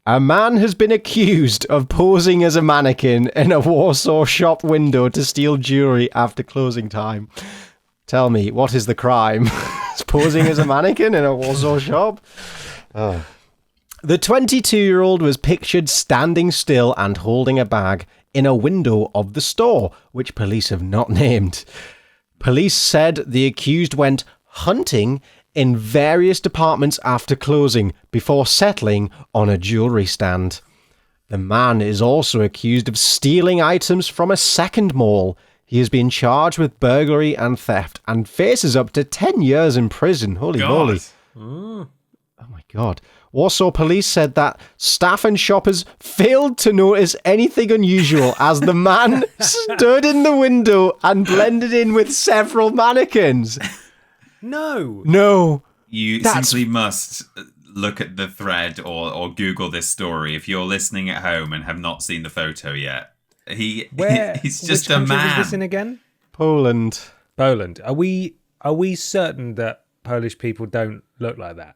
A man has been accused of posing as a mannequin in a Warsaw shop window to steal jewelry after closing time. Tell me, what is the crime? Posing as a mannequin in a Warsaw shop? Oh. The 22-year-old was pictured standing still and holding a bag in a window of the store, which police have not named. Police said the accused went hunting in various departments after closing before settling on a jewellery stand. The man is also accused of stealing items from a second mall. He has been charged with burglary and theft and faces up to 10 years in prison. Holy moly. Oh my God. Warsaw police said that staff and shoppers failed to notice anything unusual as the man stood in the window and blended in with several mannequins. No. You simply must look at the thread or Google this story if you're listening at home and have not seen the photo yet. He's just a man. Which country was this in again? Poland. Are we certain that Polish people don't look like that?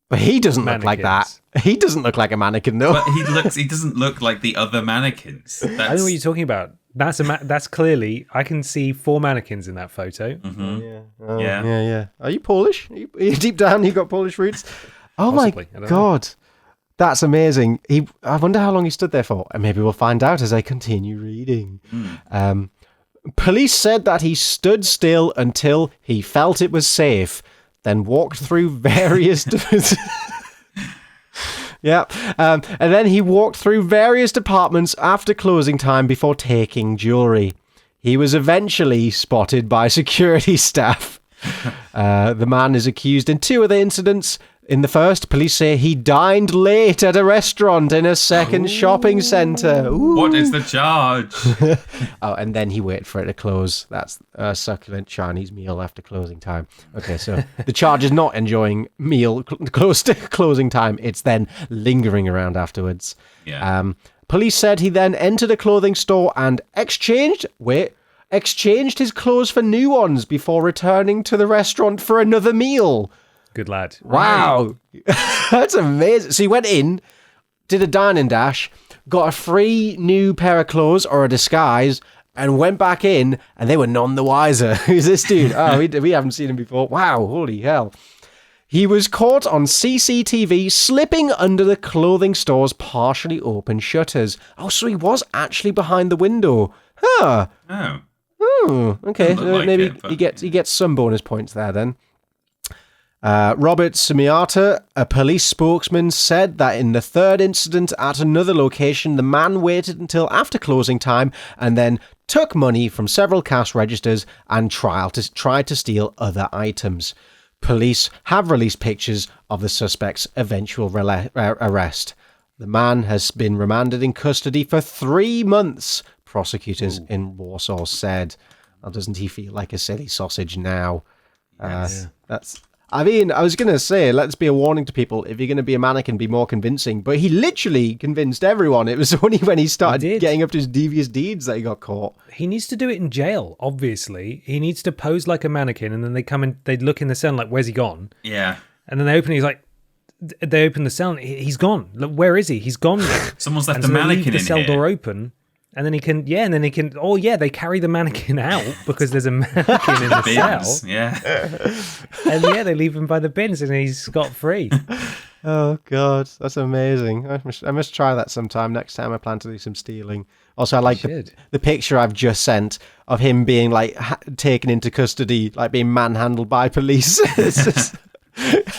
But he doesn't look like that. He doesn't look like a mannequin, though. But he doesn't look like the other mannequins. I know what you're talking about. That's clearly, I can see 4 mannequins in that photo. Mm-hmm. Yeah. Are you Polish? Are you deep down, you got Polish roots? Oh Possibly. my God. That's amazing. I wonder how long he stood there for. And maybe we'll find out as I continue reading. Police said that he stood still until he felt it was safe, then walked through various... and then he walked through various departments after closing time before taking jewelry. He was eventually spotted by security staff. The man is accused in 2 other incidents. In the first, police say he dined late at a restaurant in a second shopping centre. What is the charge? And then he waited for it to close. That's a succulent Chinese meal after closing time. Okay, so the charge is not enjoying meal close to closing time. It's then lingering around afterwards. Yeah. Police said he then entered a clothing store and exchanged his clothes for new ones before returning to the restaurant for another meal. Good lad. Wow. That's amazing. So he went in, did a dine and dash, got a free new pair of clothes or a disguise, and went back in, and they were none the wiser. Who's this dude? Oh, we haven't seen him before. Wow, holy hell. He was caught on CCTV slipping under the clothing store's partially open shutters. Oh, so he was actually behind the window. Huh. Oh, okay. Like maybe he gets some bonus points there then. Robert Sumiata, a police spokesman, said that in the third incident at another location, the man waited until after closing time and then took money from several cash registers and tried to steal other items. Police have released pictures of the suspect's eventual arrest. The man has been remanded in custody for 3 months, prosecutors in Warsaw said. Well, doesn't he feel like a silly sausage now? Yes. I was going to say, let's be a warning to people. If you're going to be a mannequin, be more convincing. But he literally convinced everyone. It was only when he started getting up to his devious deeds that he got caught. He needs to do it in jail, obviously. He needs to pose like a mannequin, and then they come in, they look in the cell like, where's he gone? Yeah. And then they open they open the cell, and he's gone. Look, where is he? He's gone now. Someone's left and the so mannequin they leave the in cell here. door open. And then he can, they carry the mannequin out because there's a mannequin in the bins, cell. Yeah. And they leave him by the bins and he's scot-free. Oh, God, that's amazing. I must try that sometime. Next time I plan to do some stealing. Also, I like the picture I've just sent of him being like taken into custody, like being manhandled by police. It's just...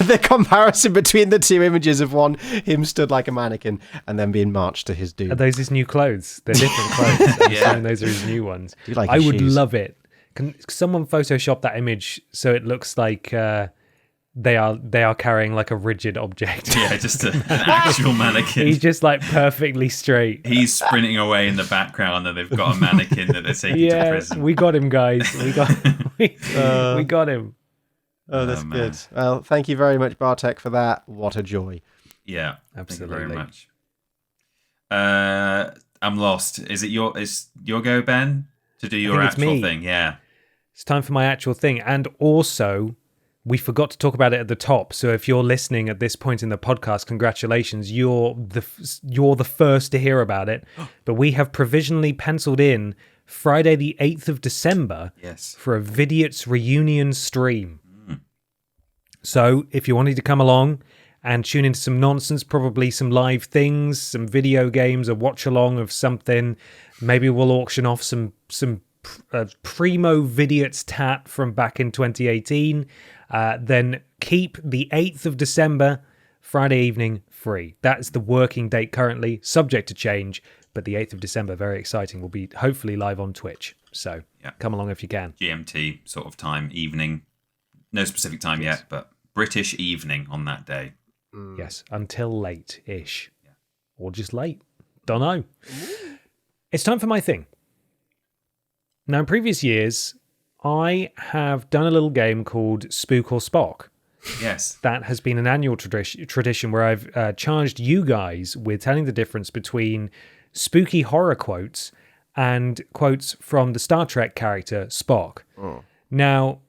the comparison between the two images of him stood like a mannequin and then being marched to his doom. Are those his new clothes? They're different clothes. I'm assuming those are his new ones. I would love it. Can someone Photoshop that image so it looks like they are carrying like a rigid object? Yeah, just an actual mannequin. He's just like perfectly straight. He's sprinting away in the background and they've got a mannequin that they're taking to prison. We got him, guys. We got him. Oh, that's good. Well, thank you very much, Bartek, for that. What a joy. Yeah, absolutely. Thank you very much. I'm lost. Is your go, Ben, to do your actual thing? Yeah. It's time for my actual thing. And also, we forgot to talk about it at the top. So if you're listening at this point in the podcast, congratulations. You're the first to hear about it. But we have provisionally penciled in Friday the 8th of December for a Vidiots reunion stream. So if you wanted to come along and tune into some nonsense, probably some live things, some video games, a watch along of something, maybe we'll auction off some primo Vidiots tat from back in 2018, then keep the 8th of December, Friday evening, free. That's the working date currently, subject to change, but the 8th of December, very exciting, will be hopefully live on Twitch. So come along if you can. GMT sort of time, evening. No specific time yet, but British evening on that day. Yes, until late-ish. Yeah. Or just late. Don't know. It's time for my thing. Now, in previous years, I have done a little game called Spook or Spock. Yes. That has been an annual tradition where I've charged you guys with telling the difference between spooky horror quotes and quotes from the Star Trek character Spock. Oh. Now,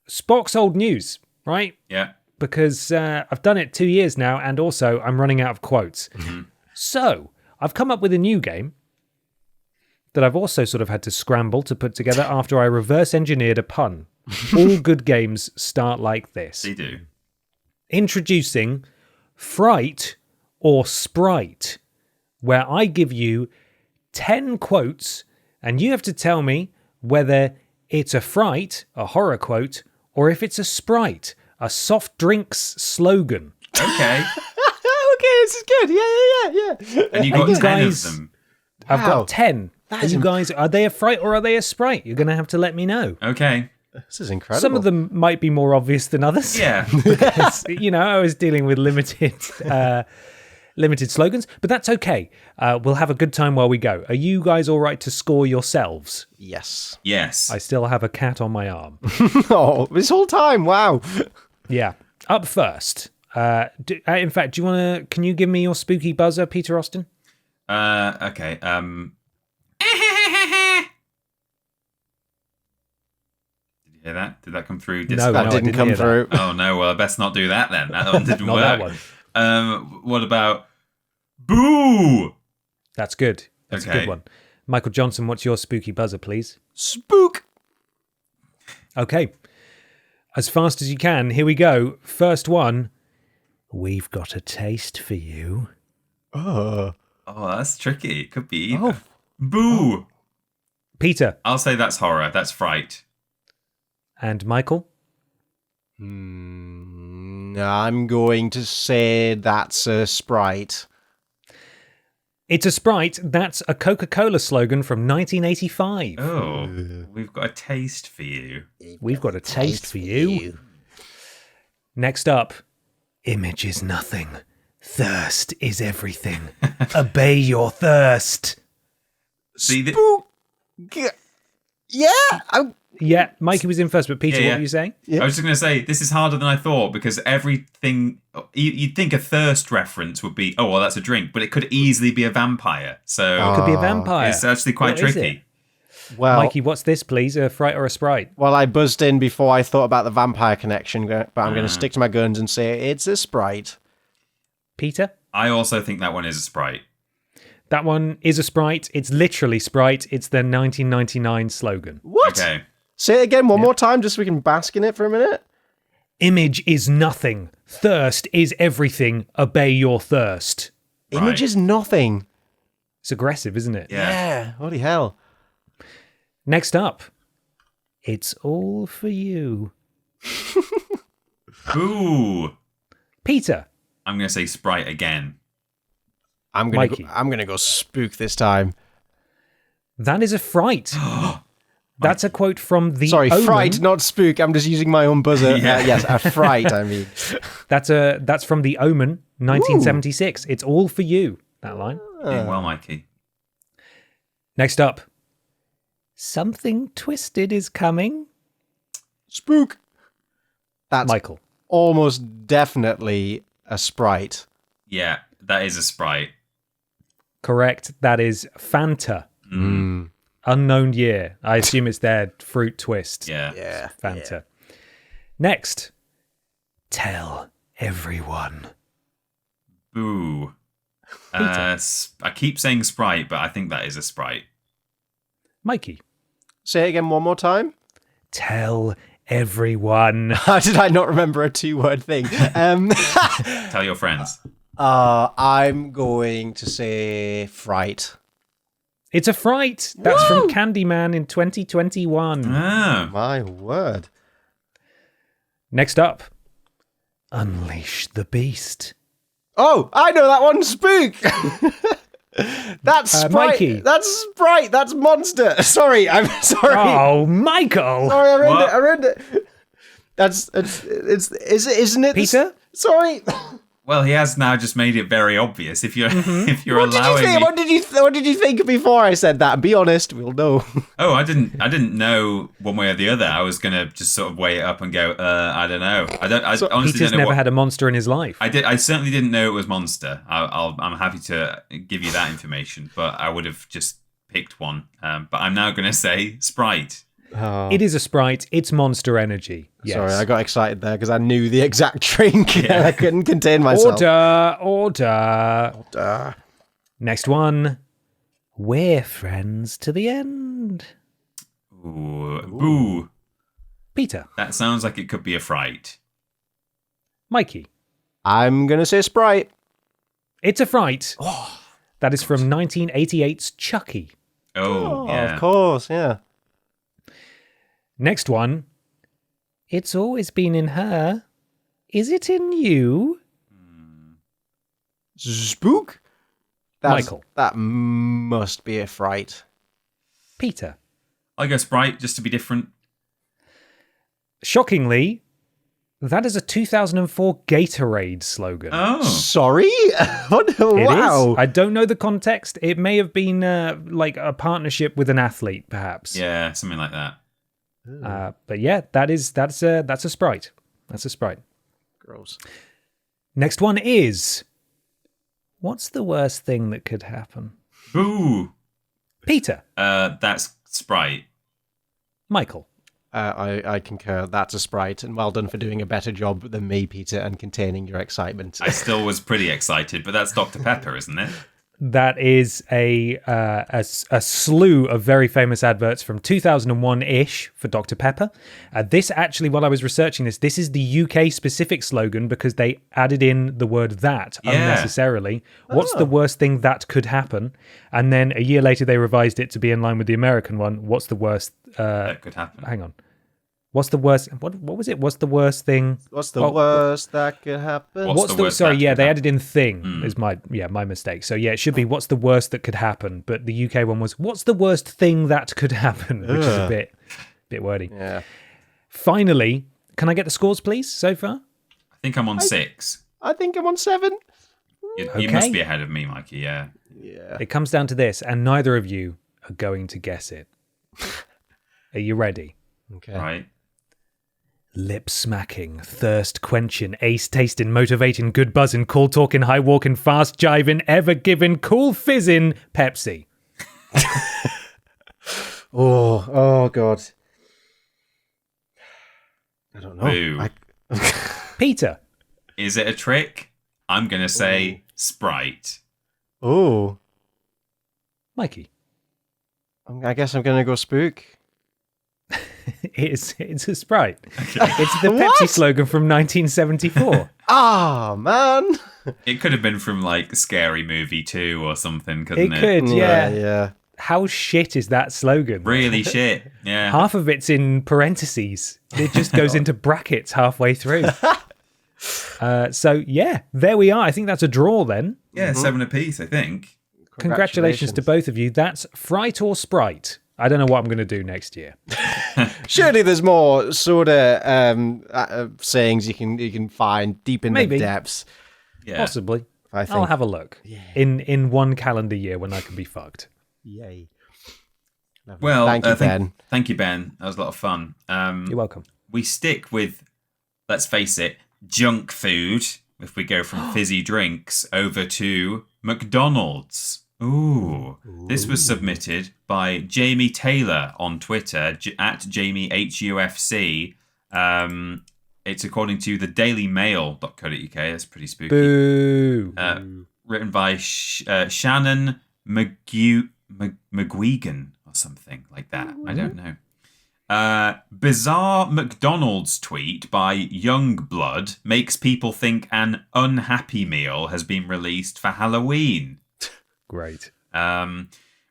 Spock's old news, right? Yeah. Because I've done it 2 years now, and also I'm running out of quotes. Mm-hmm. So I've come up with a new game that I've also sort of had to scramble to put together after I reverse engineered a pun. All good games start like this. They do. Introducing Fright or Sprite, where I give you 10 quotes, and you have to tell me whether it's a fright, a horror quote, or if it's a Sprite, a soft drinks slogan. Okay. Okay, this is good. Yeah. And you got 10 of them. I've got 10. You guys, are they a fright or are they a Sprite? You're going to have to let me know. Okay. This is incredible. Some of them might be more obvious than others. Yeah. Because, I was dealing with limited slogans, but that's okay. We'll have a good time while we go. Are you guys all right to score yourselves? Yes. Yes. I still have a cat on my arm. Oh, this whole time. Wow. Yeah. Up first. In fact, can you give me your spooky buzzer, Peter Austin? Okay. Did you hear that? Did that come through? No, that didn't come through. Oh, no. Well, I best not do that then. That one didn't not work. That one. What about boo? That's good. That's a good one. Michael Johnson, what's your spooky buzzer, please? Spook. Okay. As fast as you can. Here we go. First one. We've got a taste for you. Oh, that's tricky. It could be either. Oh. Boo. Peter. I'll say that's horror. That's Fright. And Michael? I'm going to say that's a Sprite. It's a Sprite. That's a Coca-Cola slogan from 1985. Oh, we've got a taste for you. We've got a taste for you. Next up, image is nothing. Thirst is everything. Obey your thirst. See Spook. Yeah, Mikey was in first, but Peter, what were you saying? Yeah. I was just going to say, this is harder than I thought, because everything... You'd think a thirst reference would be, that's a drink, but it could easily be a vampire. So it could be a vampire. It's actually quite tricky. Well, Mikey, what's this, please? A Fright or a Sprite? Well, I buzzed in before I thought about the vampire connection, but I'm going to stick to my guns and say it's a Sprite. Peter? I also think that one is a Sprite. That one is a Sprite. It's literally Sprite. It's their 1999 slogan. What? Okay. Say it again one more time just so we can bask in it for a minute. Image is nothing. Thirst is everything. Obey your thirst. Right. Image is nothing. It's aggressive, isn't it? Yeah. Holy hell. Next up, it's all for you. Ooh. Peter. I'm going to say Sprite again. I'm gonna go spook this time. That is a Fright. That's a quote from the Sorry, Omen. Fright, not spook. I'm just using my own buzzer. Yes, a fright, I mean. That's from the Omen, 1976. It's all for you, that line. Doing well, Mikey. Next up. Something twisted is coming. Spook. That's Michael. almost definitely a Sprite. Yeah, that is a Sprite. Correct. That is Fanta. Unknown year. I assume it's their fruit twist. Yeah. Fanta. Next. Tell everyone. Boo. I keep saying Sprite, but I think that is a Sprite. Mikey. Say it again one more time. Tell everyone. How did I not remember a 2-word thing? Tell your friends. I'm going to say Fright. It's a Fright. That's from Candyman in 2021. Oh. My word. Next up. Unleash the Beast. Oh, I know that one. Spook. That's Sprite. Mikey. That's Sprite. That's Monster. Sorry, I'm sorry. Oh, Michael. Sorry, I ruined it. Isn't it? Peter? Sorry. Well, he has now just made it very obvious. If you're allowing me. What did you think before I said that? Be honest, we'll know. Oh, I didn't know one way or the other. I was gonna just sort of weigh it up and go. I don't know. I honestly Peter's don't know. never had a monster in his life. I certainly didn't know it was Monster. I'm happy to give you that information, but I would have just picked one. But I'm now gonna say Sprite. Oh. It is a Sprite. It's Monster Energy. Yes. Sorry, I got excited there because I knew the exact drink and I couldn't contain myself. Order. Next one. We're friends to the end. Ooh. Boo. Peter. That sounds like it could be a Fright. Mikey. I'm going to say Sprite. It's a Fright. Oh, that is from 1988's Chucky. Oh, yeah. Of course, yeah. Next one. It's always been in her. Is it in you? Spook? Michael. That must be a Fright. Peter. I go Sprite just to be different. Shockingly, that is a 2004 Gatorade slogan. Oh. Sorry? Wow. It is. I don't know the context. It may have been like a partnership with an athlete, perhaps. Yeah, something like that. But yeah, that's a Sprite. That's a Sprite. Gross. Next one is, what's the worst thing that could happen? Boo. Peter. That's Sprite. Michael. I concur. That's a Sprite, and well done for doing a better job than me, Peter, and containing your excitement. I still was pretty excited, but that's Dr. Pepper, isn't it? That is a slew of very famous adverts from 2001-ish for Dr. Pepper. This actually, while I was researching this is the UK-specific slogan because they added in the word that unnecessarily. What's the worst thing that could happen? And then a year later, they revised it to be in line with the American one. What's the worst... that could happen. Hang on. What's the worst... What was it? What's the worst thing... What's the worst that could happen? What's the worst sorry, that yeah, could they happen? added in thing is my mistake. So yeah, it should be what's the worst that could happen, but the UK one was what's the worst thing that could happen, which is a bit wordy. Yeah. Finally, can I get the scores please so far? I think I'm on 6. I think I'm on 7. You must be ahead of me, Mikey, yeah. Yeah. It comes down to this, and neither of you are going to guess it. Are you ready? Okay. Right. Lip smacking, thirst quenching, ace tasting, motivating, good buzzing, cool talking, high walking, fast jiving, ever giving, cool fizzing, Pepsi. Oh God. I don't know. Boo. Peter. Is it a trick? I'm going to say Sprite. Oh. Mikey. I guess I'm going to go Spook. It's a Sprite. It's the Pepsi slogan from 1974. Ah, man. It could have been from like Scary Movie 2 or something, couldn't it? It could, yeah. Yeah. How shit is that slogan? Really shit. Yeah. Half of it's in parentheses. It just goes into brackets halfway through. So, yeah, there we are. I think that's a draw then. Yeah, 7 apiece, I think. Congratulations to both of you. That's Fright or Sprite. I don't know what I'm going to do next year. Surely there's more sort of sayings you can find deep in the depths. Yeah. Possibly. I think. I'll have a look. Yeah. In one calendar year when I can be fucked. Yay. Lovely. Well, thank you, Ben. Thank you, Ben. That was a lot of fun. You're welcome. We stick with, let's face it, junk food. If we go from fizzy drinks over to McDonald's. Ooh. This was submitted by Jamie Taylor on Twitter, at JamieHUFC. It's according to the dailymail.co.uk. That's pretty spooky. Boo. Written by Shannon McGuigan or something like that. I don't know. Bizarre McDonald's tweet by Youngblood makes people think an unhappy meal has been released for Halloween. Great.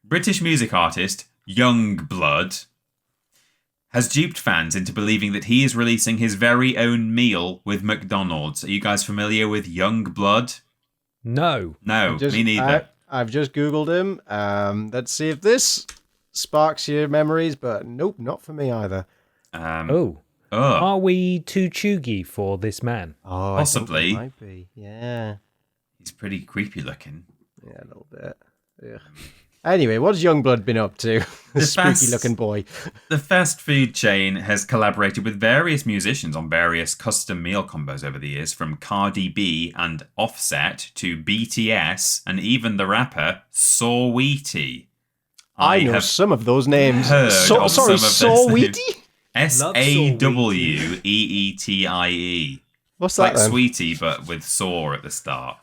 British music artist Youngblood has duped fans into believing that he is releasing his very own meal with McDonald's. Are you guys familiar with Youngblood? No. No, me neither. I've just Googled him. Let's see if this sparks your memories, but nope, not for me either. Are we too chuggy for this man? Oh, possibly. I think it might be. Yeah. He's pretty creepy looking. Yeah, a little bit. Yeah. Anyway, what's Youngblood been up to? Spooky looking boy. The fast food chain has collaborated with various musicians on various custom meal combos over the years, from Cardi B and Offset to BTS and even the rapper Saweetie. I know some of those names. Saweetie? Saweetie. What's that? Like Sweetie, but with saw at the start.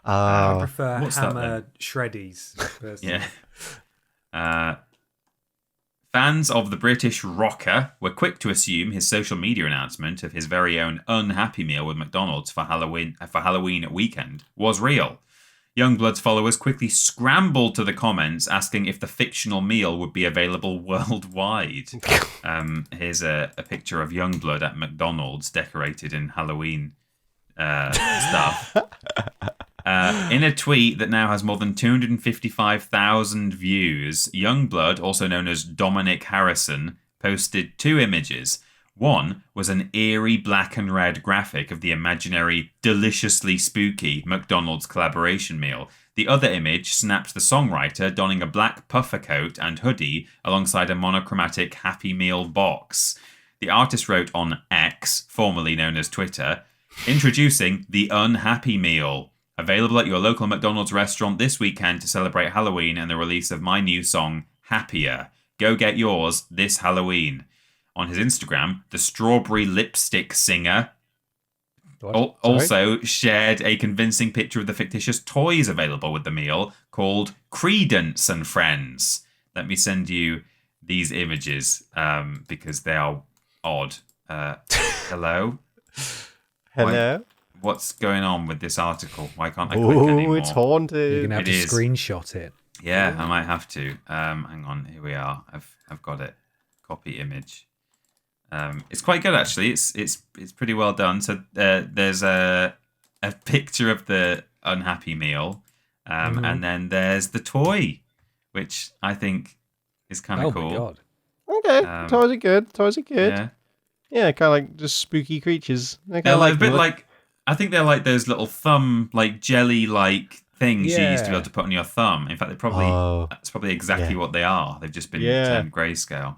I prefer hammer shreddies. Yeah. Fans of the British rocker were quick to assume his social media announcement of his very own unhappy meal with McDonald's for Halloween weekend was real. Youngblood's followers quickly scrambled to the comments asking if the fictional meal would be available worldwide. Here's a picture of Youngblood at McDonald's decorated in Halloween stuff. In a tweet that now has more than 255,000 views, Youngblood, also known as Dominic Harrison, posted 2 images. One was an eerie black and red graphic of the imaginary, deliciously spooky McDonald's collaboration meal. The other image snapped the songwriter donning a black puffer coat and hoodie alongside a monochromatic Happy Meal box. The artist wrote on X, formerly known as Twitter, introducing the Unhappy Meal. Available at your local McDonald's restaurant this weekend to celebrate Halloween and the release of my new song, Happier. Go get yours this Halloween. On his Instagram, the Strawberry Lipstick Singer also shared a convincing picture of the fictitious toys available with the meal called Credence and Friends. Let me send you these images because they are odd. Hello? Hello? What's going on with this article? Why can't I click anymore? Oh, it's haunted. You're going to have to screenshot it. Yeah, I might have to. Hang on, here we are. I've got it. Copy image. It's quite good actually. It's pretty well done. So there's a picture of the unhappy meal, and then there's the toy, which I think is kind of cool. My God. Okay, toys are good. Yeah, kind of like just spooky creatures. They're like a bit like, I think they're like those little thumb, like jelly like things you used to be able to put on your thumb. In fact, that's probably exactly what they are. They've just been turned grayscale.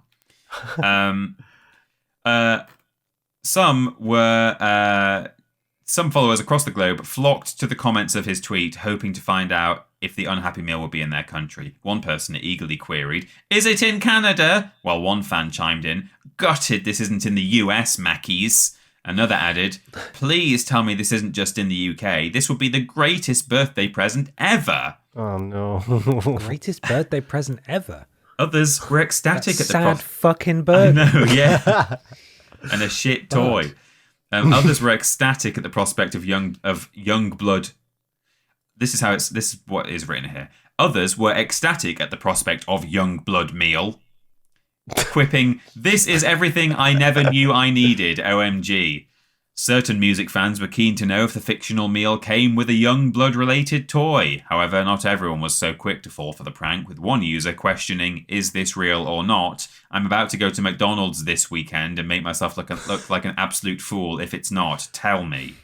Some followers across the globe flocked to the comments of his tweet, hoping to find out if the unhappy meal would be in their country. One person eagerly queried, "Is it in Canada?" While one fan chimed in, "Gutted this isn't in the US, Mackies." Another added, "Please tell me this isn't just in the UK. This would be the greatest birthday present ever." Oh no! Greatest birthday present ever. Others were ecstatic at the sad fucking bird. No, yeah, and a shit toy. Others were ecstatic at the prospect of young blood. This is what is written here. Others were ecstatic at the prospect of young blood meal, quipping, "This is everything I never knew I needed. OMG." Certain music fans were keen to know if the fictional meal came with a young blood-related toy. However, not everyone was so quick to fall for the prank, with one user questioning, "Is this real or not? I'm about to go to McDonald's this weekend and make myself look like an absolute fool if it's not. Tell me."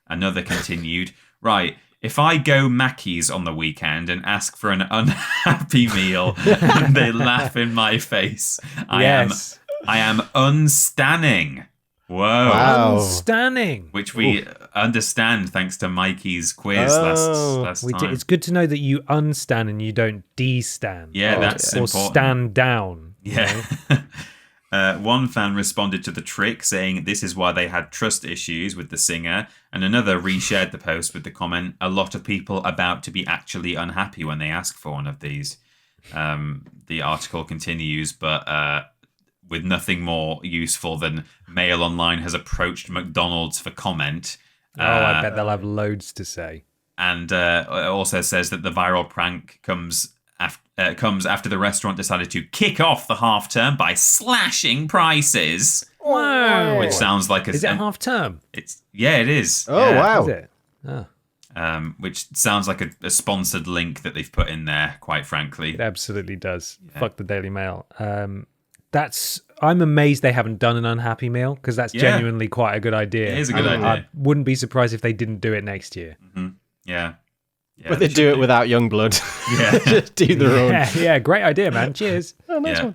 Another continued, "Right, if I go Mackey's on the weekend and ask for an unhappy meal and they laugh in my face, I am unstanning." Whoa. Wow. Stunning. Which we understand thanks to Mikey's quiz last time. It's good to know that you unstan and you don't de-stan. Yeah, that's important. Or stand down. Yeah. One fan responded to the trick, saying this is why they had trust issues with the singer, and another reshared the post with the comment, "A lot of people about to be actually unhappy when they ask for one of these." The article continues, but with nothing more useful than Mail Online has approached McDonald's for comment. I bet they'll have loads to say. And it also says that the viral prank comes after the restaurant decided to kick off the half term by slashing prices. Wow. Which sounds like Is it half term? It is. Oh, yeah. wow. Is it? Oh. Which sounds like a sponsored link that they've put in there, quite frankly. It absolutely does. Yeah. Fuck the Daily Mail. I'm amazed they haven't done an unhappy meal, because that's genuinely quite a good idea. It is a good idea. I wouldn't be surprised if they didn't do it next year. Mm-hmm. Yeah, but they do it without young blood. Yeah. Just do their own. Yeah, great idea, man. Cheers. Oh, nice one.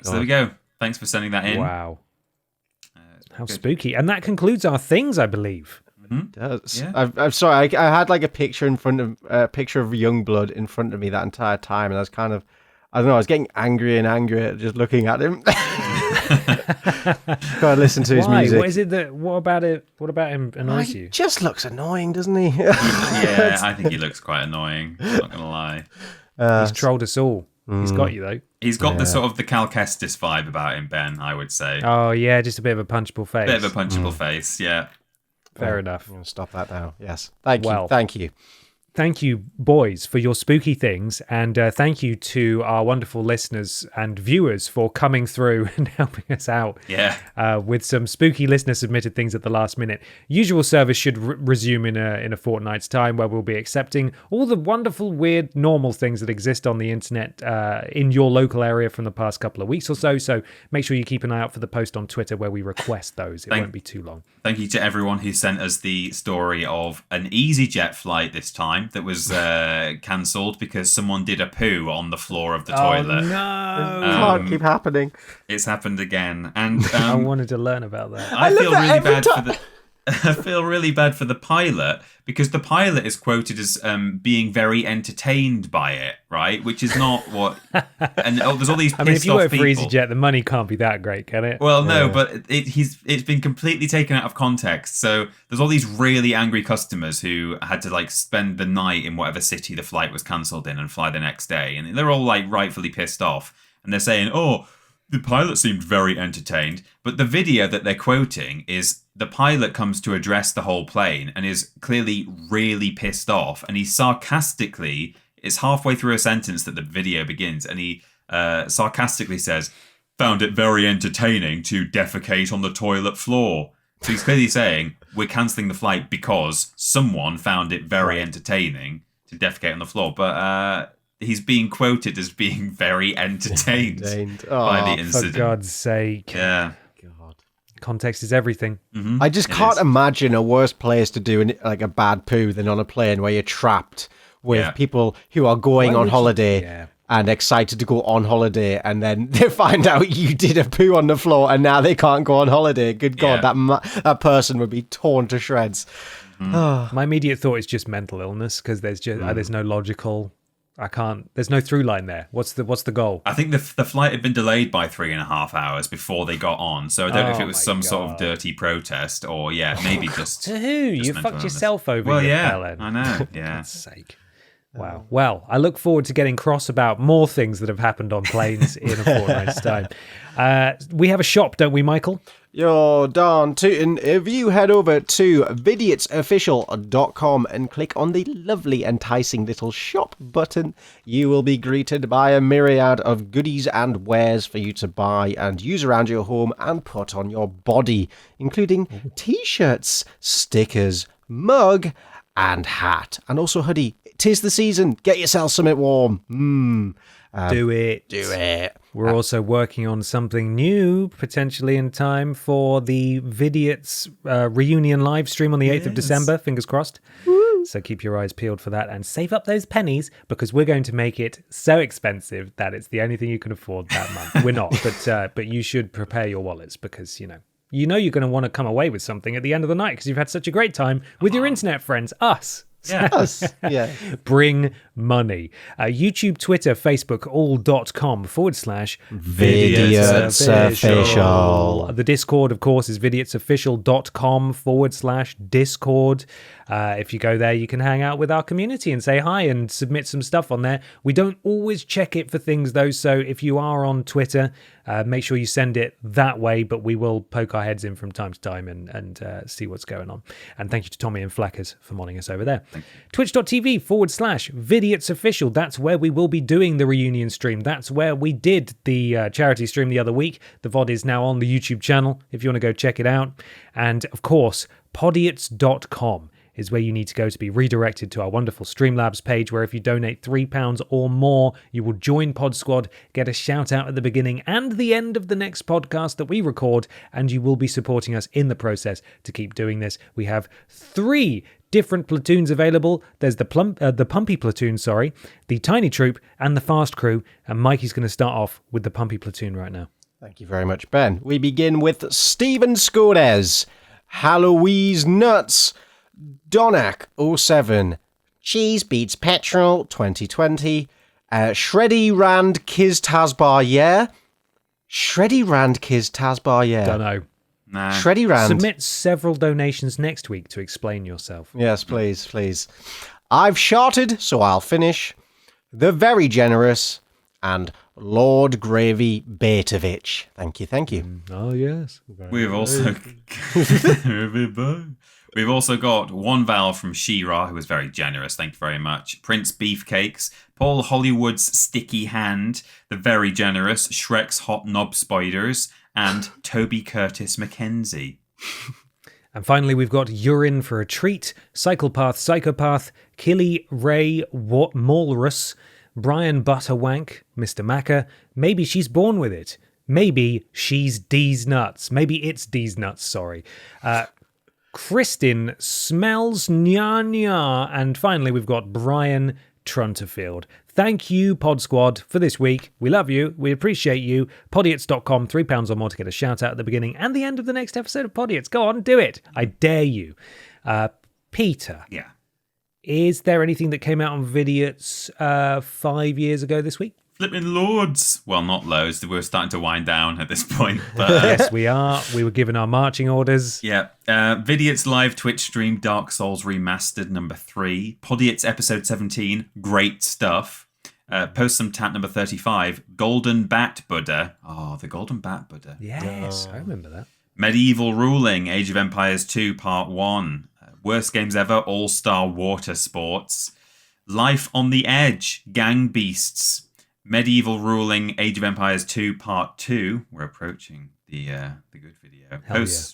So there we go. Thanks for sending that in. Wow. How spooky. And that concludes our things, I believe. Does. Yeah. I'm sorry. I had like a picture of young blood in front of me that entire time, and I was kind of, I don't know, I was getting angrier and angrier just looking at him. Gotta listen to his music. What is it that? What about him annoys you? He just looks annoying, doesn't he? Yeah, I think he looks quite annoying. I'm not gonna lie. He's trolled us all. He's got you though. He's got the sort of the Cal Kestis vibe about him, Ben. I would say. Oh yeah, just a bit of a punchable face. Bit of a punchable face. Yeah. Fair enough. I'm gonna stop that now. Yes. Thank you. Thank you, boys, for your spooky things, and thank you to our wonderful listeners and viewers for coming through and helping us out with some spooky listener-submitted things at the last minute. Usual service should resume in a fortnight's time, where we'll be accepting all the wonderful, weird, normal things that exist on the internet in your local area from the past couple of weeks or so. So make sure you keep an eye out for the post on Twitter where we request those. It won't be too long. Thank you to everyone who sent us the story of an EasyJet flight this time that was cancelled because someone did a poo on the floor of the toilet. No! It can't keep happening. It's happened again, and I wanted to learn about that. I feel really bad for the pilot, because the pilot is quoted as being very entertained by it, right? Which is not what. And there's all these pissed off people. If you work for EasyJet, the money can't be that great, can it? Well, no, but it's been completely taken out of context. So there's all these really angry customers who had to like spend the night in whatever city the flight was cancelled in and fly the next day, and they're all like rightfully pissed off, and they're saying, "Oh, the pilot seemed very entertained," but the video that they're quoting is the pilot comes to address the whole plane and is clearly really pissed off, and he sarcastically, it's halfway through a sentence that the video begins, and he sarcastically says, "Found it very entertaining to defecate on the toilet floor." So he's clearly saying, we're cancelling the flight because someone found it very entertaining to defecate on the floor. But he's being quoted as being very entertained by the incident. For God's sake. Yeah. God. Context is everything. Mm-hmm. I just can't imagine a worse place to do like a bad poo than on a plane where you're trapped with people who are going on holiday and excited to go on holiday, and then they find out you did a poo on the floor and now they can't go on holiday. Good God, that person would be torn to shreds. Mm. My immediate thought is just mental illness, because there's just there's no logical... there's no through line there. What's the goal? I think the flight had been delayed by 3.5 hours before they got on. So I don't know if it was some sort of dirty protest or maybe just... To who? You fucked yourself over. Well, Helen. I know. Yeah. For God's sake. Wow. Well, I look forward to getting cross about more things that have happened on planes in a fortnight's time. We have a shop, don't we, Michael? You're darn tootin'. If you head over to vidiotsofficial.com and click on the lovely enticing little shop button, you will be greeted by a myriad of goodies and wares for you to buy and use around your home and put on your body, including t-shirts, stickers, mug, and hat, and also hoodie. 'Tis the season. Get yourself something warm. Do it. We're also working on something new, potentially in time for the Vidiots reunion live stream on the 8th of December. Fingers crossed. Woo. So keep your eyes peeled for that and save up those pennies, because we're going to make it so expensive that it's the only thing you can afford that month. We're not, but you should prepare your wallets, because, you know you're going to want to come away with something at the end of the night because you've had such a great time with your internet friends, us. Yes. Yeah. Bring money. YouTube, Twitter, Facebook, all.com/Vidiots Official. The Discord, of course, is vidiotsofficial.com/Discord. If you go there, you can hang out with our community and say hi and submit some stuff on there. We don't always check it for things, though, so if you are on Twitter, make sure you send it that way, but we will poke our heads in from time to time and see what's going on. And thank you to Tommy and Fleckers for modding us over there. Twitch.tv/Vidiots Official. That's where we will be doing the reunion stream. That's where we did the charity stream the other week. The VOD is now on the YouTube channel if you want to go check it out. And of course, podiots.com is where you need to go to be redirected to our wonderful Streamlabs page, where if you donate £3 or more, you will join Pod Squad, get a shout out at the beginning and the end of the next podcast that we record, and you will be supporting us in the process to keep doing this. We have 3 different platoons available. There's the Pumpy Platoon, the Tiny Troop, and the Fast Crew, and Mikey's going to start off with the Pumpy Platoon right now. Thank you very much, Ben. We begin with Stephen Scodes, Hallowe's Nuts, Donak 07, Cheese Beats Petrol 2020, Shreddy Rand Kiz Tazbar Shreddy Rand Kiz Tazbar Don't know. Nah. Shreddy Rand. Submit several donations next week to explain yourself. Yes, please. I've shorted, so I'll finish. The Very Generous and Lord Gravy Baitovich. Thank you. Oh, yes. We've also got one vowel from She-Ra, who was very generous. Thank you very much. Prince Beefcakes, Paul Hollywood's Sticky Hand, the very generous Shrek's Hot Knob Spiders, and Toby Curtis Mackenzie. And finally, we've got Urine for a Treat, Psychopath, Killy Ray Walrus, Brian Butterwank, Mr. Macca, Maybe She's Born With It, Maybe She's D's Nuts, Maybe It's D's Nuts, sorry. Kristin Smells Nya Nya, and finally we've got Brian Trunterfield. Thank you, Pod Squad, for this week. We love you. We appreciate you. Podiots.com, £3 or more to get a shout out at the beginning and the end of the next episode of Podiots. Go on, do it. I dare you. Peter. Yeah. Is there anything that came out on Vidiots 5 years ago this week? Flipping loads. Well, not loads. We're starting to wind down at this point. But yes, we are. We were given our marching orders. Yeah. Vidiots live Twitch stream Dark Souls Remastered number 3. Podiots episode 17. Great stuff. Post some tat number 35. Golden Bat Buddha. Oh, the Golden Bat Buddha. Yes, I remember that. Medieval Ruling, Age of Empires 2 Part 1. Worst Games Ever, All-Star Water Sports. Life on the Edge, Gang Beasts. Medieval Ruling, Age of Empires 2 Part 2. We're approaching the good video.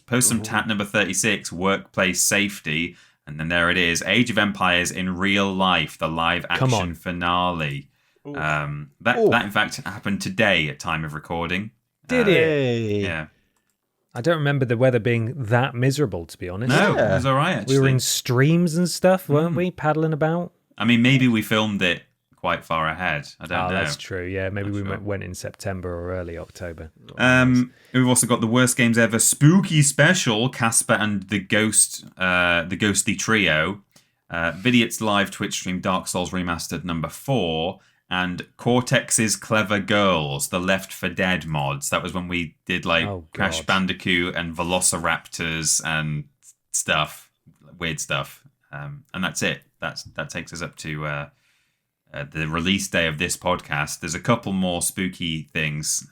Post some tat number 36, Workplace Safety. And then there it is, Age of Empires in Real Life, the live action finale. That in fact happened today at time of recording. Did it? Yeah. I don't remember the weather being that miserable, to be honest. No, it was all right, actually. We were in streams and stuff, weren't we? Paddling about. I mean, maybe we filmed it quite far ahead. I don't know. That's true. Yeah, maybe we went in September or early October. We've also got the Worst Games Ever Spooky Special, Casper and the Ghostly Trio. Vidiots live Twitch stream Dark Souls Remastered number 4. And Cortex's Clever Girls, the Left 4 Dead mods. That was when we did Crash Bandicoot and Velociraptors and stuff, weird stuff. And that's it. That takes us up to the release day of this podcast. There's a couple more spooky things,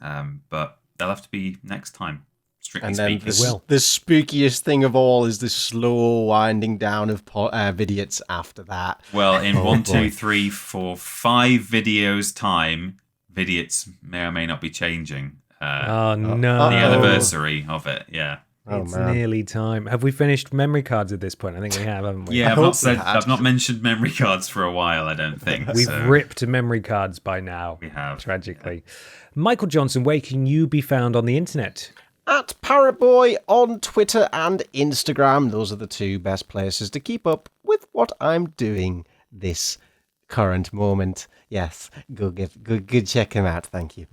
but they'll have to be next time. Strictly speaking. The spookiest thing of all is the slow winding down of Vidiots after that. Well, in 1, 2, 3, 4, 5 videos time, Vidiots may or may not be changing. No. The anniversary of it, yeah. It's nearly time. Have we finished memory cards at this point? I think we have, haven't we? Yeah, I've not mentioned memory cards for a while, I don't think. We've ripped memory cards by now. We have. Tragically. Michael Johnson, where can you be found on the internet? At Parrotboy on Twitter and Instagram. Those are the 2 best places to keep up with what I'm doing this current moment. Yes, go check him out. Thank you.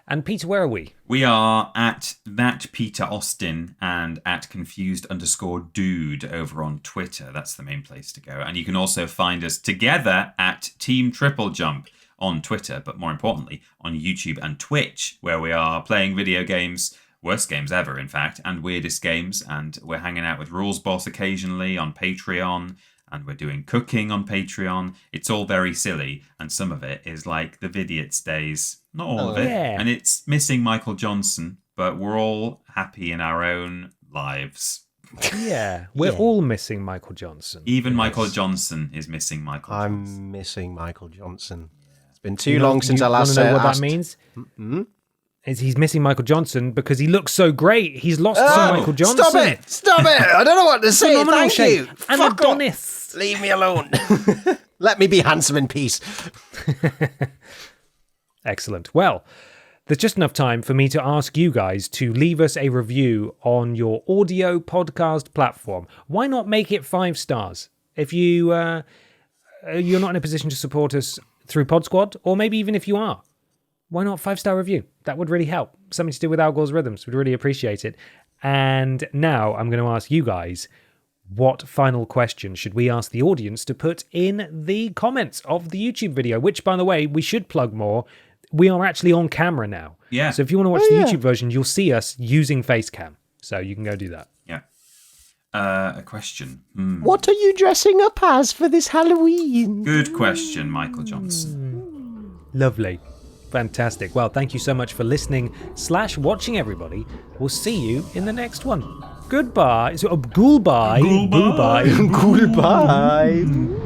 And Peter, where are we? We are at that Peter Austin and at confused_dude over on Twitter. That's the main place to go. And you can also find us together at Team Triple Jump on Twitter, but more importantly on YouTube and Twitch, where we are playing video games, worst games ever, in fact, and weirdest games. And we're hanging out with Rules Boss occasionally on Patreon. And we're doing cooking on Patreon. It's all very silly, and some of it is like the Vidiots days. Not all of it. Yeah. And it's missing Michael Johnson, but we're all happy in our own lives. Yeah, we're all missing Michael Johnson. Even Michael Johnson is missing Michael Johnson. I'm missing Michael Johnson. It's been too long since I last know what that means? Mm-hmm. Is he's missing Michael Johnson because he looks so great. He's lost Michael Johnson. Stop it! I don't know what to say. Thank you. And Adonis. Leave me alone. Let me be handsome in peace. Excellent. Well, there's just enough time for me to ask you guys to leave us a review on your audio podcast platform. Why not make it 5 stars? If you're not in a position to support us through Pod Squad, or maybe even if you are, why not 5-star review? That would really help. Something to do with Al Gore's Rhythms. We'd really appreciate it. And now I'm going to ask you guys, what final question should we ask the audience to put in the comments of the YouTube video? Which, by the way, we should plug more. We are actually on camera now. Yeah. So if you want to watch the YouTube version, you'll see us using Facecam. So you can go do that. Yeah. A question. What are you dressing up as for this Halloween? Good question, Michael Johnson. Lovely. Fantastic. Well, thank you so much for listening/watching, everybody. We'll see you in the next one. Goodbye. Goodbye. Goodbye. Goodbye.